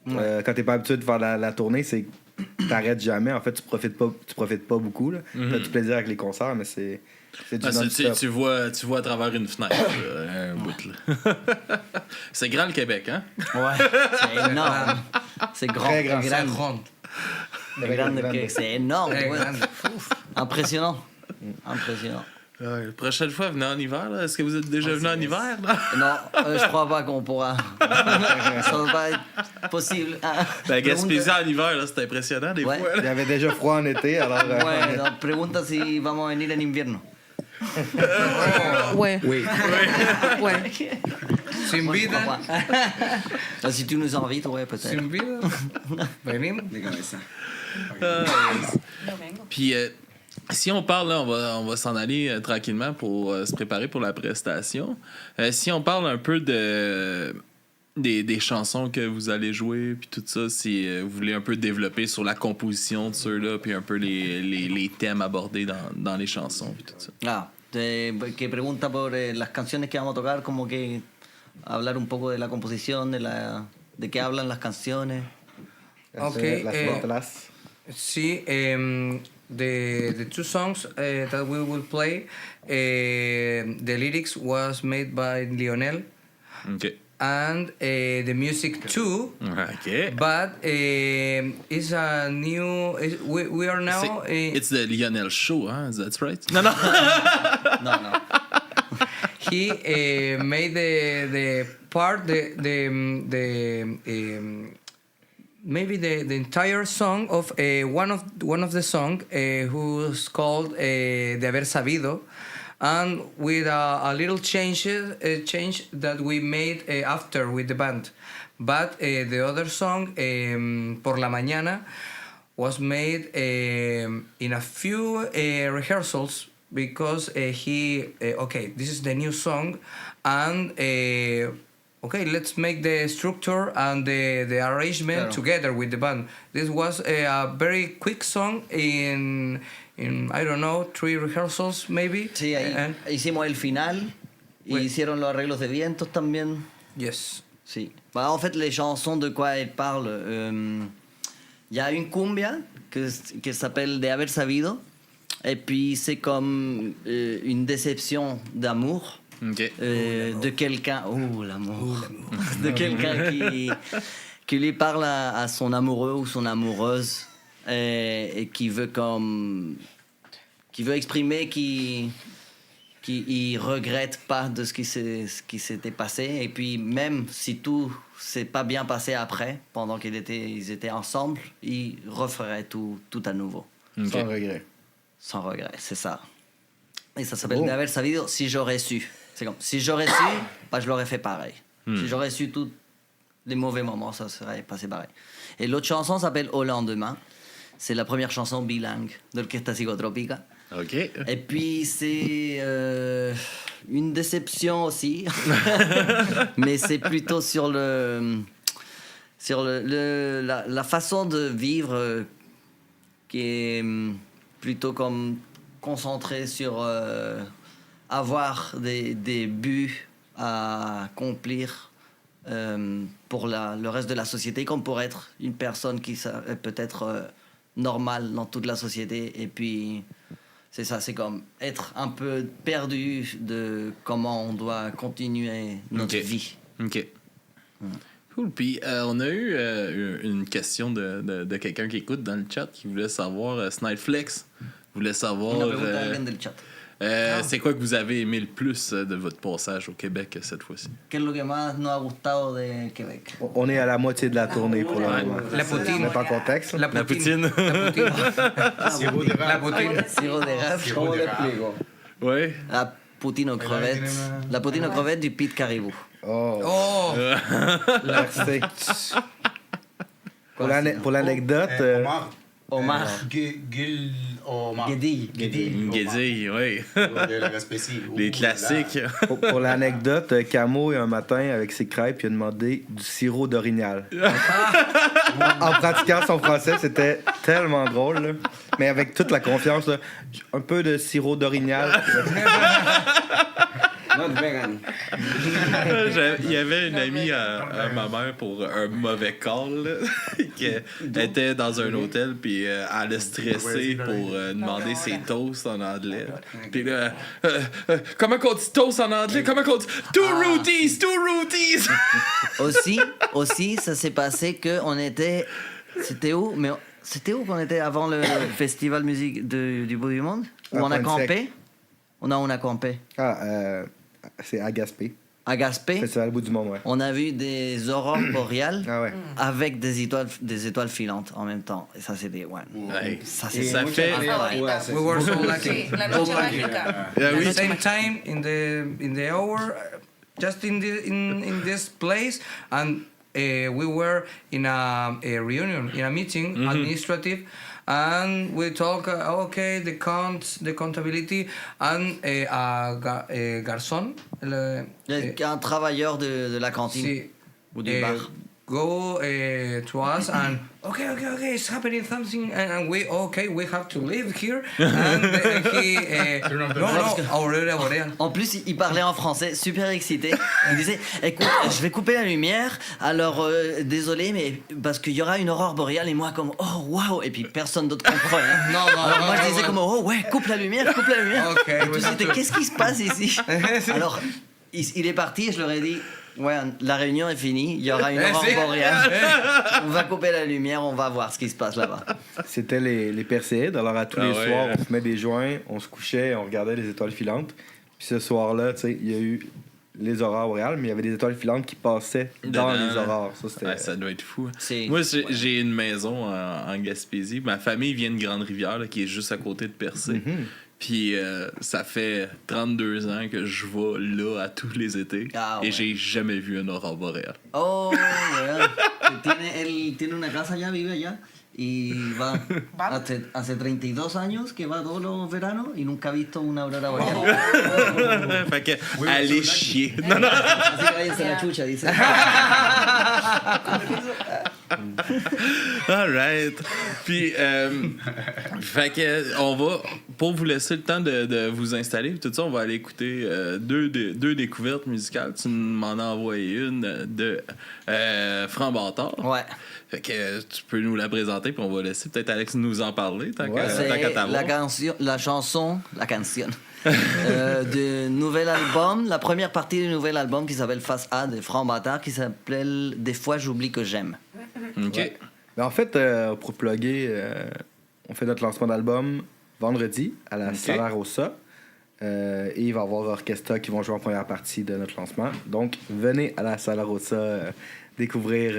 Quand t'es pas habitué de faire la tournée, c'est que t'arrêtes jamais. En fait, tu profites pas beaucoup. T'as du plaisir avec les concerts, mais c'est du non-stop. Tu vois à travers une fenêtre, un bout. Là. C'est grand le Québec, hein? Ouais, c'est énorme. C'est grand. Très grand. C'est grand. C'est énorme. Ouais. Impressionnant. Impressionnant. La prochaine fois, venez en hiver. Là. Est-ce que vous êtes déjà venu en hiver? Là? Non, je crois pas qu'on pourra. Ça va pas être possible. La Gaspésie en hiver, là, c'est impressionnant des fois. Là. Il y avait déjà froid en été, alors... Bueno, pregunta si vamos a venir en invierno. Ouais. Oui. Ouais. Sin vida. Si tu nous invites, ouais, peut-être. Sin vida. Venimos. Puis, si on parle, là, on va s'en aller tranquillement pour se préparer pour la prestation. Si on parle un peu des chansons que vous allez jouer, puis tout ça, si vous voulez un peu développer sur la composition de ceux-là, puis un peu les thèmes abordés dans les chansons, puis tout ça. Que pregunta por las canciones que vamos a tocar, como que hablar un poco de la composición, de qué hablan las canciones. Okay. Las Sí, the 2 songs that we will play, the lyrics was made by Lionel. OK. And the music too. OK. But it's a new. We are now. It's the Lionel Show, huh? That's right? No. No. He made the part maybe the entire song of one of the song who's called De Haber Sabido, and with a little change that we made after with the band. But the other song, Por la Mañana, was made in a few rehearsals because okay, this is the new song, and okay, let's make the structure and the arrangement together with the band. This was a very quick song in I don't know, 3 rehearsals maybe. Sí, ahí hicimos el final y hicieron los arreglos de vientos también. Yes. Sí. Bah, en fait, les chansons, de quoi elles parlent, y a une cumbia qui s'appelle De Haber Sabido, et puis c'est comme une déception d'amour. Okay. De quelqu'un, l'amour, de quelqu'un qui lui parle à son amoureux ou son amoureuse et qui veut exprimer qu'il regrette pas de ce qui s'était passé, et puis même si tout s'est pas bien passé après, pendant qu'ils étaient ensemble, il referait tout à nouveau. Okay. Sans regret, c'est ça. Et ça s'appelle De Haber Sabido, si j'aurais su. C'est comme, si j'aurais su, je l'aurais fait pareil. Si j'aurais su tous les mauvais moments, ça serait passé pareil. Et l'autre chanson s'appelle Au lendemain. C'est la première chanson bilingue de l'Orquesta Psicotrópica. OK. Et puis, c'est une déception aussi. Mais c'est plutôt sur la façon de vivre qui est plutôt comme concentrée sur... avoir des buts à accomplir pour le reste de la société, comme pour être une personne qui peut être normale dans toute la société. Et puis, c'est ça, c'est comme être un peu perdu de comment on doit continuer notre vie. OK. Cool. Puis, on a eu une question de quelqu'un qui écoute dans le chat qui voulait savoir, Snideflex voulait savoir... c'est quoi que vous avez aimé le plus de votre passage au Québec cette fois-ci? ¿Qué es lo que más nos ha gustado de Québec? On est à la moitié de la tournée pour le moment. La poutine. Mettre en contexte. La poutine. Sirop de La poutine. Sirop d'érable, ¿cómo le explico? Oui. La poutine aux crevettes. La poutine aux crevettes du Pit Caribou. Oh. Merci. Pour l'anecdote, Omar. Gil Omar. Guédille. Guédille, oui. De la Gaspésie. Les classiques. Pour l'anecdote, Camo, un matin, avec ses crêpes, il a demandé du sirop d'orignal. En pratiquant son français, c'était tellement drôle. Là. Mais avec toute la confiance, là, un peu de sirop d'orignal. Not vegan. Il y avait une amie à ma mère pour un mauvais call là, qui était dans un hôtel puis elle a stressé pour demander ses toasts en anglais. Puis là, comment on dit toast en anglais? Comment on dit two rooties? Aussi, ça s'est passé que on était... C'était où? Mais c'était où qu'on était avant le festival musique du bout du monde? Où À on a Pointe-Sec. campé? On a campé. C'est à Gaspé. À Gaspé, Festival au bout du monde, ouais. on a vu des aurores boréales Ah ouais. avec des étoiles filantes en même temps. Et ça, c'était... Ouais. Ouais. Ça, Ça fait. We were so lucky. La noche mágica. Ah oui. Same time in the hour, just in this place, and we were in a reunion, in a meeting, administrative, and we talk. Okay, the accountability, and garçon, Un travailleur de la cantine si, ou du bar. go to us and okay, it's happening something, and we have to live here, and he Aurora Boreal. En plus, il parlait en français, super excité. Il disait, écoute, je vais couper la lumière, alors désolé, mais parce qu'il y aura une aurore boréale, et moi comme, oh waouh, et puis personne d'autre comprenait. Alors moi je disais comme, oh ouais, coupe la lumière. Ok, Et tous we have c'était, to- qu'est-ce qui se passe ici? Alors, il est parti, et je leur ai dit, ouais, la réunion est finie, il y aura une aurore boréale. On va couper la lumière, on va voir ce qui se passe là-bas. C'était les Perséides. Alors, à tous les ouais, soirs, hein. on fumait des joints, on se couchait, on regardait les étoiles filantes. Puis ce soir-là, tu sais, il y a eu les aurores boréales, mais il y avait des étoiles filantes qui passaient dans Dedans. les aurores. Ça, c'était... Ouais, ça doit être fou. C'est- Moi, j'ai une maison en Gaspésie. Ma famille vient de Grande-Rivière, là, qui est juste à côté de Percé. Puis ça fait 32 ans que je vais là à tous les étés. Ah, et ouais. j'ai jamais vu une aurore boréale. Oh, bueno. Él tiene una casa allá, vive allá. Y va hace 32 años que va todos los veranos y nunca ha visto una aurora boreal. Fait que, allez chier. Non, non. Así que váyanse la chucha, dice. All right. Puis, fait que, on va, pour vous laisser le temps de vous installer, tout ça, on va aller écouter deux découvertes musicales. Tu m'en as envoyé une de Franc Bâtard. Ouais. Fait que tu peux nous la présenter, puis on va laisser peut-être Alex nous en parler, tant qu'à C'est t'avoir. la chanson du nouvel album, la première partie du nouvel album qui s'appelle Face A de Franc Bâtard, qui s'appelle Des fois j'oublie que j'aime. OK. Ouais. Mais en fait, pour plugger, on fait notre lancement d'album vendredi à la Sala Rossa. Et il va y avoir Orchestra qui vont jouer en première partie de notre lancement. Donc, venez à la Sala Rossa découvrir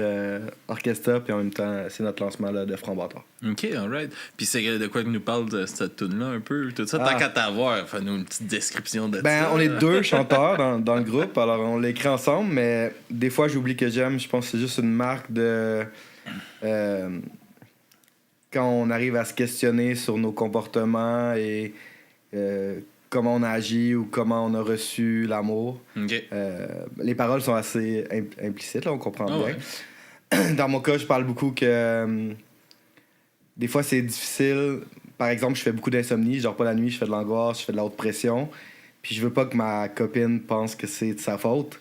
Orchestra, puis en même temps, c'est notre lancement là, de Franc Bâtard. OK, alright. Puis c'est de quoi que nous parle de cette tune-là un peu, tout ça. Tant qu'à t'avoir, fais-nous une petite description de Ben, ça. on est deux chanteurs dans le groupe, alors on l'a écrit ensemble, mais des fois, j'oublie que j'aime. Je pense que c'est juste une marque de... quand on arrive à se questionner sur nos comportements et comment on a agi ou comment on a reçu l'amour. OK. Les paroles sont assez implicites, là, on comprend Ah bien. ouais. Dans mon cas, je parle beaucoup que des fois, c'est difficile. Par exemple, je fais beaucoup d'insomnie, je dors pas la nuit, je fais de l'angoisse, je fais de la haute pression. Puis je veux pas que ma copine pense que c'est de sa faute.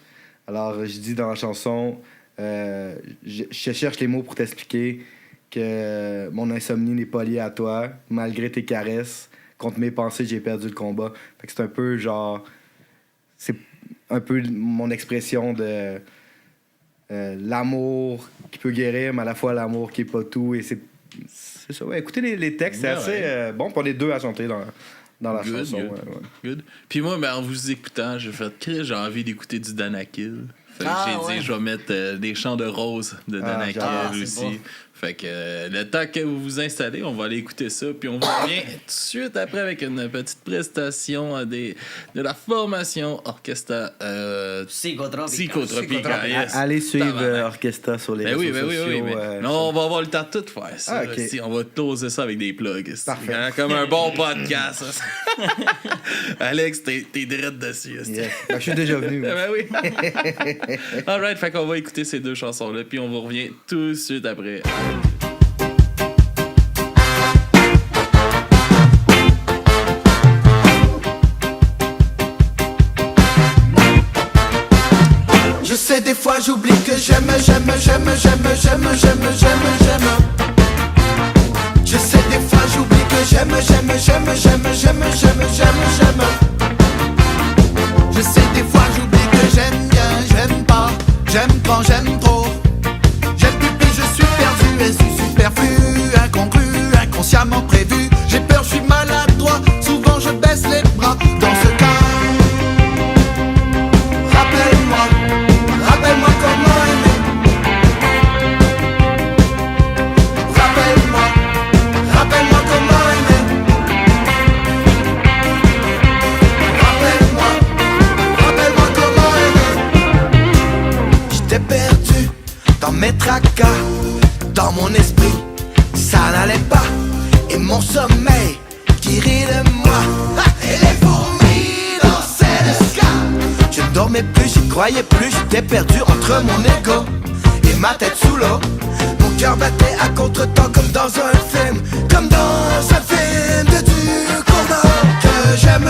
Alors, je dis dans la chanson, je cherche les mots pour t'expliquer que mon insomnie n'est pas liée à toi, malgré tes caresses. Contre mes pensées, j'ai perdu le combat. Fait que c'est un peu genre... C'est un peu mon expression de l'amour qui peut guérir, mais à la fois l'amour qui est pas tout. Et c'est ça. Ouais, écoutez les textes, c'est assez bon. Puis on est deux à chanter dans la Good, chanson. good. Ouais, ouais. Good. Puis moi, ben, en vous écoutant, j'ai envie d'écouter du Danakil. Fait que Ah, j'ai ouais. dit, je vais mettre des chants de rose de Danakil c'est aussi. bon. Fait que le temps que vous vous installez, on va aller écouter ça. Puis on revient tout de suite après avec une petite prestation de la formation Orchestra Psychotropica. Yes. Allez suivre Orchestra sur les réseaux sociaux. Oui. Non, on va avoir le temps de tout faire ça. Okay. On va closer ça avec des plugs. Parfait. Comme un bon podcast. Alex, t'es direct dessus. Yes. Je suis déjà venu. Ben oui. Alright, fait qu'on va écouter ces deux chansons-là, puis on vous revient tout de suite après. Je sais des fois j'oublie que j'aime. Je sais des fois j'oublie que j'aime. Je sais des fois j'oublie que j'aime bien, j'aime pas, j'aime quand j'aime trop. J'aime plus puis je suis perdu et suis superflu, incongru, inconsciemment prévu. J'ai peur, je suis maladroit, souvent je baisse les bras. Dans ce cas, rappelle-moi comment aimer. Rappelle-moi comment aimer. Rappelle-moi comment aimer. J'étais perdu dans mes tracas, dans mon esprit, ça n'allait pas. Et mon sommeil qui rit de moi. Et les fourmis dansaient le ska. Je ne dormais plus, j'y croyais plus, j'étais perdu entre mon ego et ma tête sous l'eau. Mon cœur battait à contre-temps comme dans un film, comme dans un film de Duc Cournot. Que j'aime.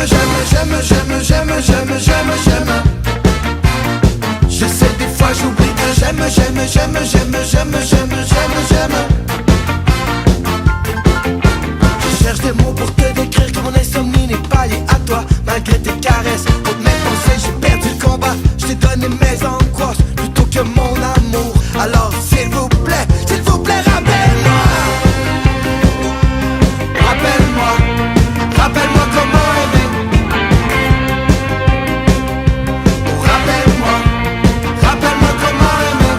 Je sais des fois j'oublie que j'aime. Je cherche des mots pour te décrire que mon insomnie n'est pas liée à toi. Malgré tes caresses, pour mes pensées, j'ai perdu le combat. Je t'ai donné mes angoisses plutôt que mon amour. Alors s'il vous plaît, rappelle-moi. Rappelle-moi comment aimer. Oh, rappelle-moi comment aimer.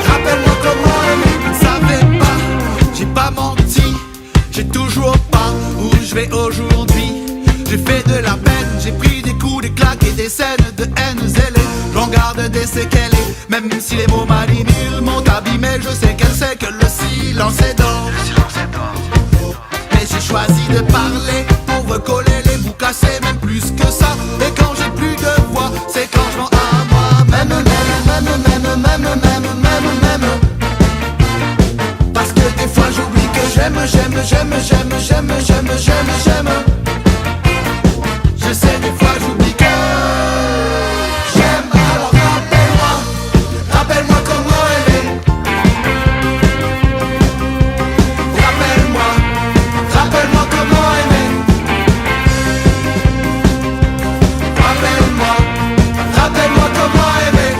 Rappelle-moi comment aimer. Vous ne savez pas, j'ai pas menti, j'ai toujours pas où je vais aujourd'hui. J'ai fait de la peine, j'ai pris des coups, des claques et des scènes de haine zélée. J'en garde des séquelles, même si les mots malignes m'ont abîmé. Je sais qu'elle sait que le silence est d'or. Mais j'ai choisi de parler pour recoller les bouts cassés, même plus que ça. Et quand j'ai plus de voix, c'est quand je mens à moi. Même. Parce que des fois j'oublie que j'aime. Je sais des fois j'oublie que j'aime. Alors rappelle-moi comment aimer. Rappelle-moi comment aimer. Rappelle-moi comment aimer. Rappelle-moi comment aimer.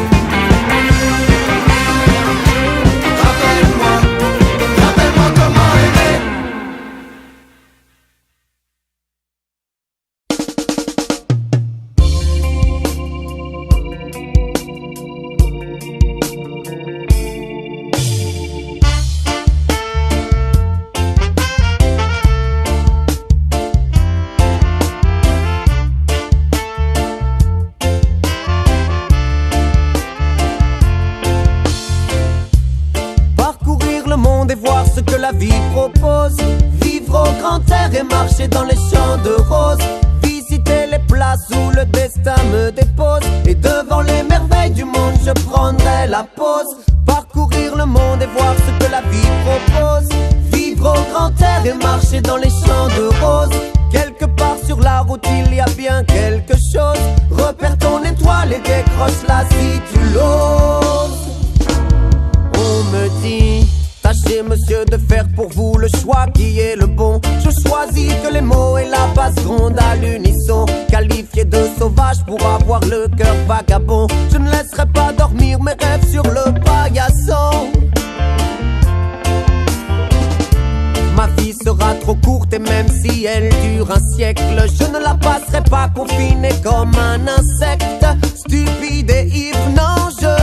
Parcourir le monde et voir ce que la vie propose. Vivre au grand air et marcher dans les champs de roses. Visiter les places où le destin me dépose. Et devant les merveilles du monde je prendrai la pause. Parcourir le monde et voir ce que la vie propose. Vivre au grand air et marcher dans les champs de roses. Quelque part sur la route il y a bien quelque chose. Repère ton étoile et décroche-la si tu l'oses. On me dit, tâchez monsieur de faire pour vous le choix qui est le bon. Je choisis que les mots et la basse grondent à l'unisson. Qualifié de sauvage pour avoir le cœur vagabond. Je ne laisserai pas dormir mes rêves sur le paillasson. Ma vie sera trop courte et même si elle dure un siècle, je ne la passerai pas confinée comme un insecte. Stupide et ivre, non, je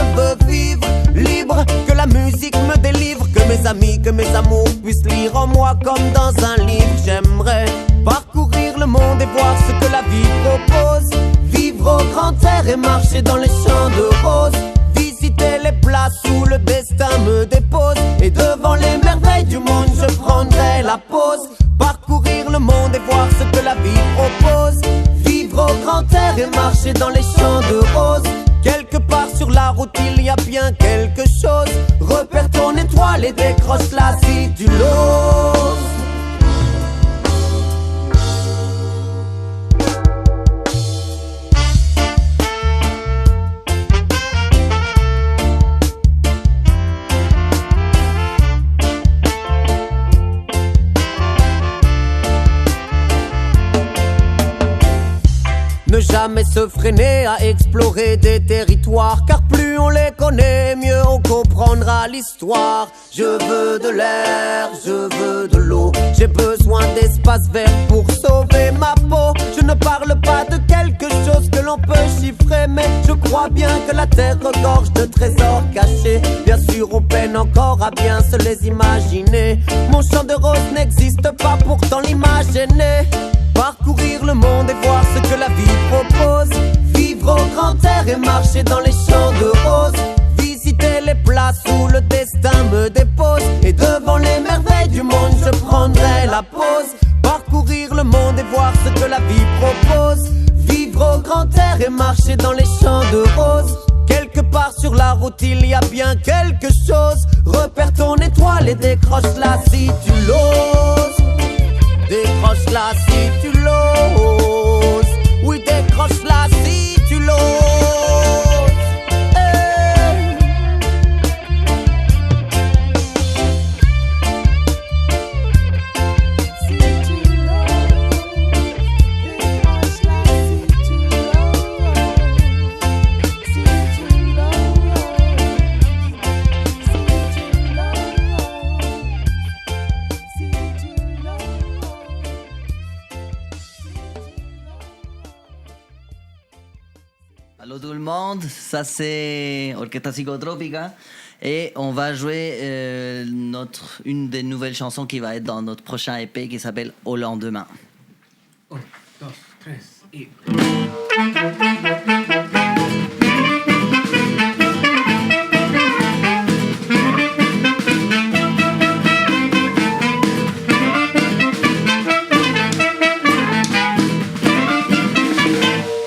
musique me délivre, que mes amis, que mes amours puissent lire en moi comme dans un livre. J'aimerais parcourir le monde et voir ce que la vie propose. Vivre au grand air et marcher dans les champs de roses. Visiter les places où le destin me dépose. Et devant les merveilles du monde, je prendrai la pause. Parcourir le monde et voir ce que la vie propose. Vivre au grand air et marcher dans les champs de roses. Quelque part sur la route il y a bien quelque chose. Repère ton étoile et décroche-la si tu l'oses. Ne jamais se freiner à explorer des territoires, car plus on les connaît, mieux on comprendra l'histoire. Je veux de l'air, je veux de l'eau, j'ai besoin d'espace vert pour sauver ma peau. Je ne parle pas de quelque chose que l'on peut chiffrer, mais je crois bien que la terre regorge de trésors cachés. Bien sûr on peine encore à bien se les imaginer. Mon champ de roses n'existe pas, pourtant l'image est née. Parcourir le monde et voir ce que la vie propose. Vivre au grand air et marcher dans les champs de roses. Visiter les places où le destin me dépose. Et devant les merveilles du monde, je prendrai la pause. Parcourir le monde et voir ce que la vie propose. Vivre au grand air et marcher dans les champs de roses. Quelque part sur la route il y a bien quelque chose. Repère ton étoile et décroche-la si tu l'oses. Décroche-la si tu l'oses. Oui, décroche-la si tu l'oses. Hey. Si tu l'oses, décroche-la si tu l'oses. Si tu l'oses, si tu l'oses, si tu l'oses. Allô tout le monde, ça c'est Orquesta Psicotropica et on va jouer une des nouvelles chansons qui va être dans notre prochain EP qui s'appelle Au lendemain. 1, 2, 3 et...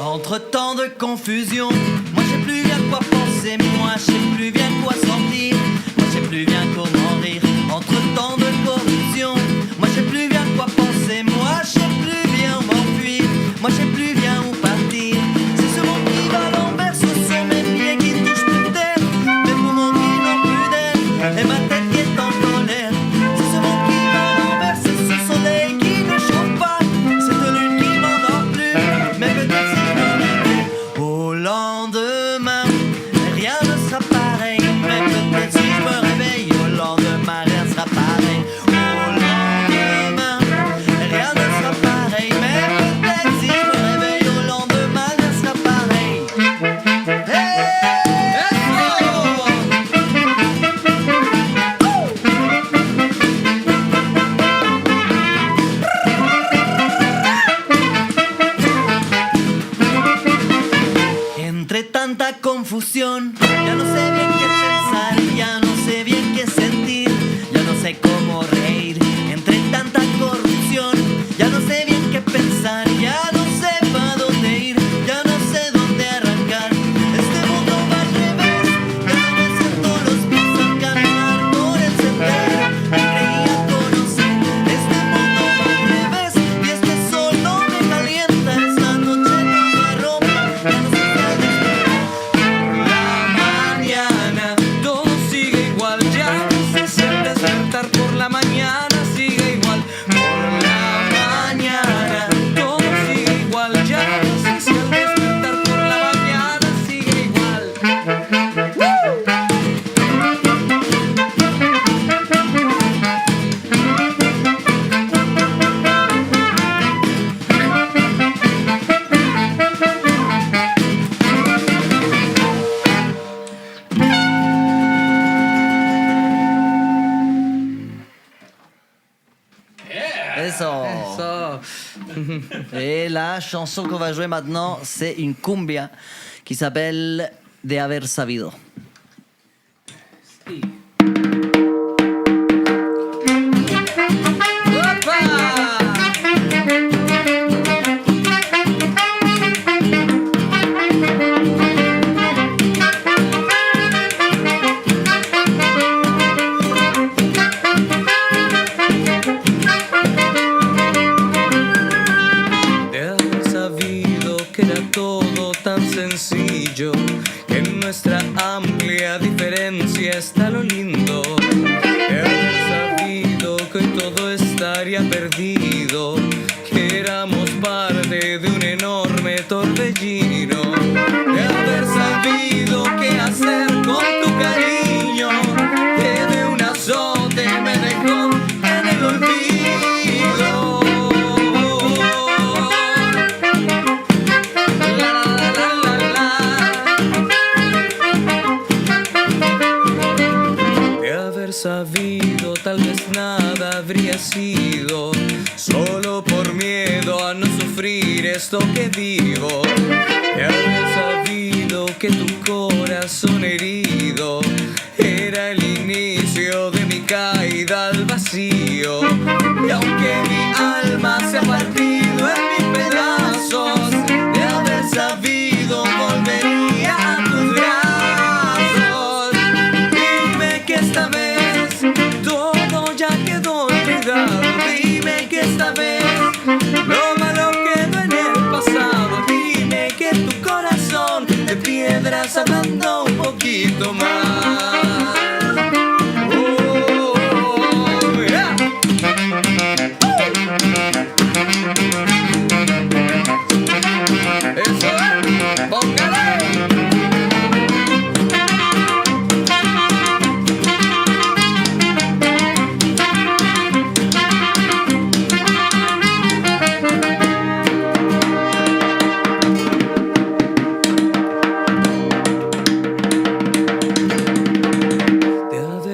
Entre tant de confusion, moi je sais plus bien quoi penser, moi je sais plus bien quoi sentir, moi je sais plus bien comment rire. Entre tant de corruption, moi je sais plus bien quoi penser, moi je sais plus bien où m'enfuir, moi je sais plus bien où partir. C'est ce monde qui va à l'envers, ce sont mes pieds qui touchent plus terre, mes poumons qui n'ont plus d'air, et ma tête qui est en colère. C'est ce monde qui va à l'envers, c'est ce soleil qui ne chauffe pas, cette lune qui m'endort plus, mais peut-être si au lendemain, rien ne sera pareil. Mais peut-être si je me réveille, au lendemain, rien ne sera pareil. Au lendemain, rien ne sera pareil. Mais peut-être si je me réveille, au lendemain, rien ne sera pareil. Hey! Entre tanta confusión, ya no sé bien qué pensar, ya no sé bien qué sentir, ya no sé cómo reír. Entre tanta corrupción, ya no sé bien qué pensar, ya no sé para dónde ir, ya no sé dónde arrancar. Este mundo va al revés, ya no me siento los pies al caminar por el sendero que creía conocer. Este mundo va al revés, y este sol no me calienta, esta noche no me rompe, ya no sé qué. La mañana Et la chanson qu'on va jouer maintenant, c'est une cumbia qui s'appelle De Haber Sabido. Que en nuestra amplia diferencia está lo lindo. De haber sabido que hoy todo estaría perdido, que éramos parte de un enorme torbellino. De haber sabido qué hacer con tu cariño, que de un azote me dejó en el olvido. Sabido, tal vez nada habría sido, solo por miedo a no sufrir esto que vivo. De haber sabido que tu corazón herido era el inicio de mi caída al vacío. Y aunque mi alma se ha partido en mil pedazos, de haber sabido volvería a tus brazos. Dime que esta vez todo ya quedó olvidado. Dime que esta vez lo malo quedó en el pasado. Dime que tu corazón de piedra está dando un poquito más. Oh, yeah. Eso es, póngale.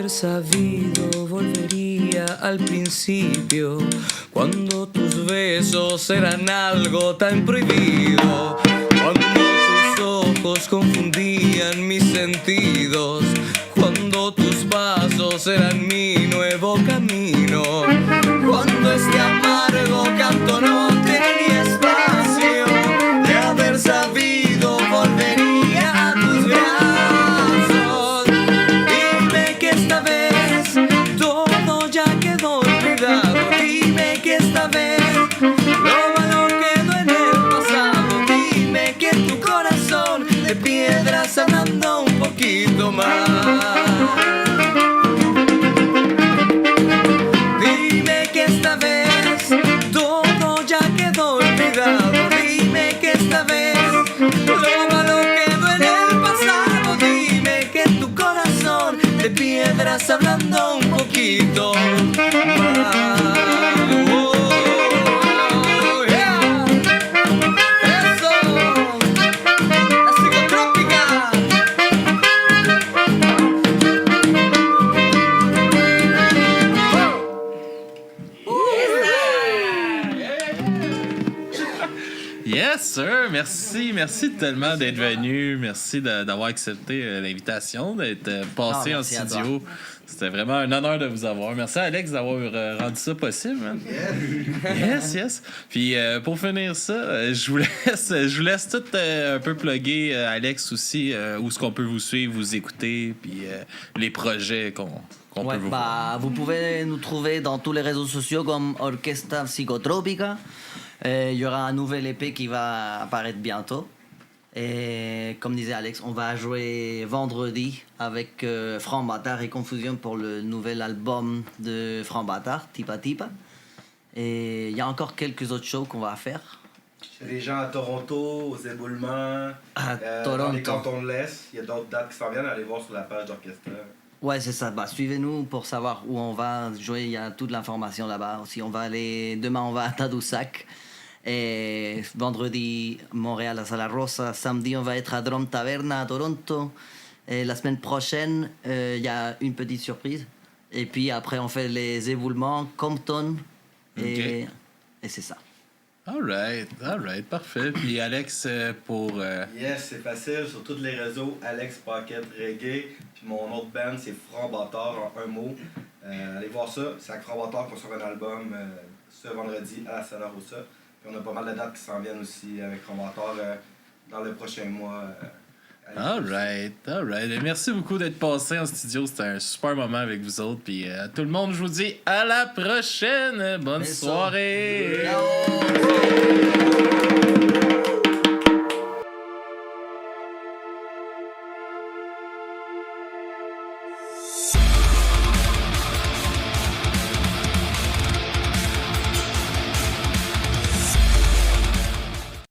Sabido volvería al principio, cuando tus besos eran algo tan prohibido, cuando tus ojos confundían mis sentidos, cuando tus pasos eran mi nuevo camino, cuando este amargo canto no tenía espacio. De haber sabido volvería a tus brazos. Dime que esta vez todo ya quedó olvidado. Dime que esta vez lo malo quedó en el pasado. Dime que tu corazón de piedra está dando un poquito más. Dime que esta vez todo ya quedó olvidado. Dime que esta vez lo malo quedó en el pasado. Dime que tu corazón de piedra está hablando un poquito más. Oh, yeah. Eso, la psicotrópica. Yes, sir. Merci tellement d'être venu. Merci d'avoir accepté l'invitation, d'être passé en studio. C'était vraiment un honneur de vous avoir. Merci à Alex d'avoir rendu ça possible. Man. Yes. Puis pour finir ça, je vous laisse tout un peu plugger, Alex aussi, où est-ce qu'on peut vous suivre, vous écouter, puis les projets qu'on peut vous voir. Vous pouvez nous trouver dans tous les réseaux sociaux comme Orquesta Psicotrópica. Il y aura un nouvel EP qui va apparaître bientôt. Et comme disait Alex, on va jouer vendredi avec Frank Bâtard et Confusion pour le nouvel album de Frank Bâtard, Tipa Tipa. Et il y a encore quelques autres shows qu'on va faire. Il y a des gens à Toronto, aux éboulements, dans les cantons de l'Est. Il y a d'autres dates qui s'en viennent. Allez voir sur la page d'Orchestra. Ouais, c'est ça. Suivez-nous pour savoir où on va jouer. Il y a toute l'information là-bas. Aussi, demain, on va à Tadoussac. Et vendredi, Montréal à Sala Rosa. Samedi, on va être à Drum Taverna à Toronto. Et la semaine prochaine, il y a une petite surprise. Et puis après, on fait les éboulements, Compton. Et c'est ça. Alright, parfait. Puis Alex, pour... Yes, c'est facile. Sur tous les réseaux, Alex Pocket Reggae. Puis mon autre band, c'est Franc Bâtard, en un mot. Allez voir ça. C'est avec Franc Bâtard qu'on sort un album ce vendredi à la Sala Rossa. Puis on a pas mal de dates qui s'en viennent aussi avec Franc Bâtard dans le prochain mois. Alright. Et merci beaucoup d'être passé en studio. C'était un super moment avec vous autres. Puis à tout le monde, je vous dis à la prochaine. Bonne soirée. Ciao.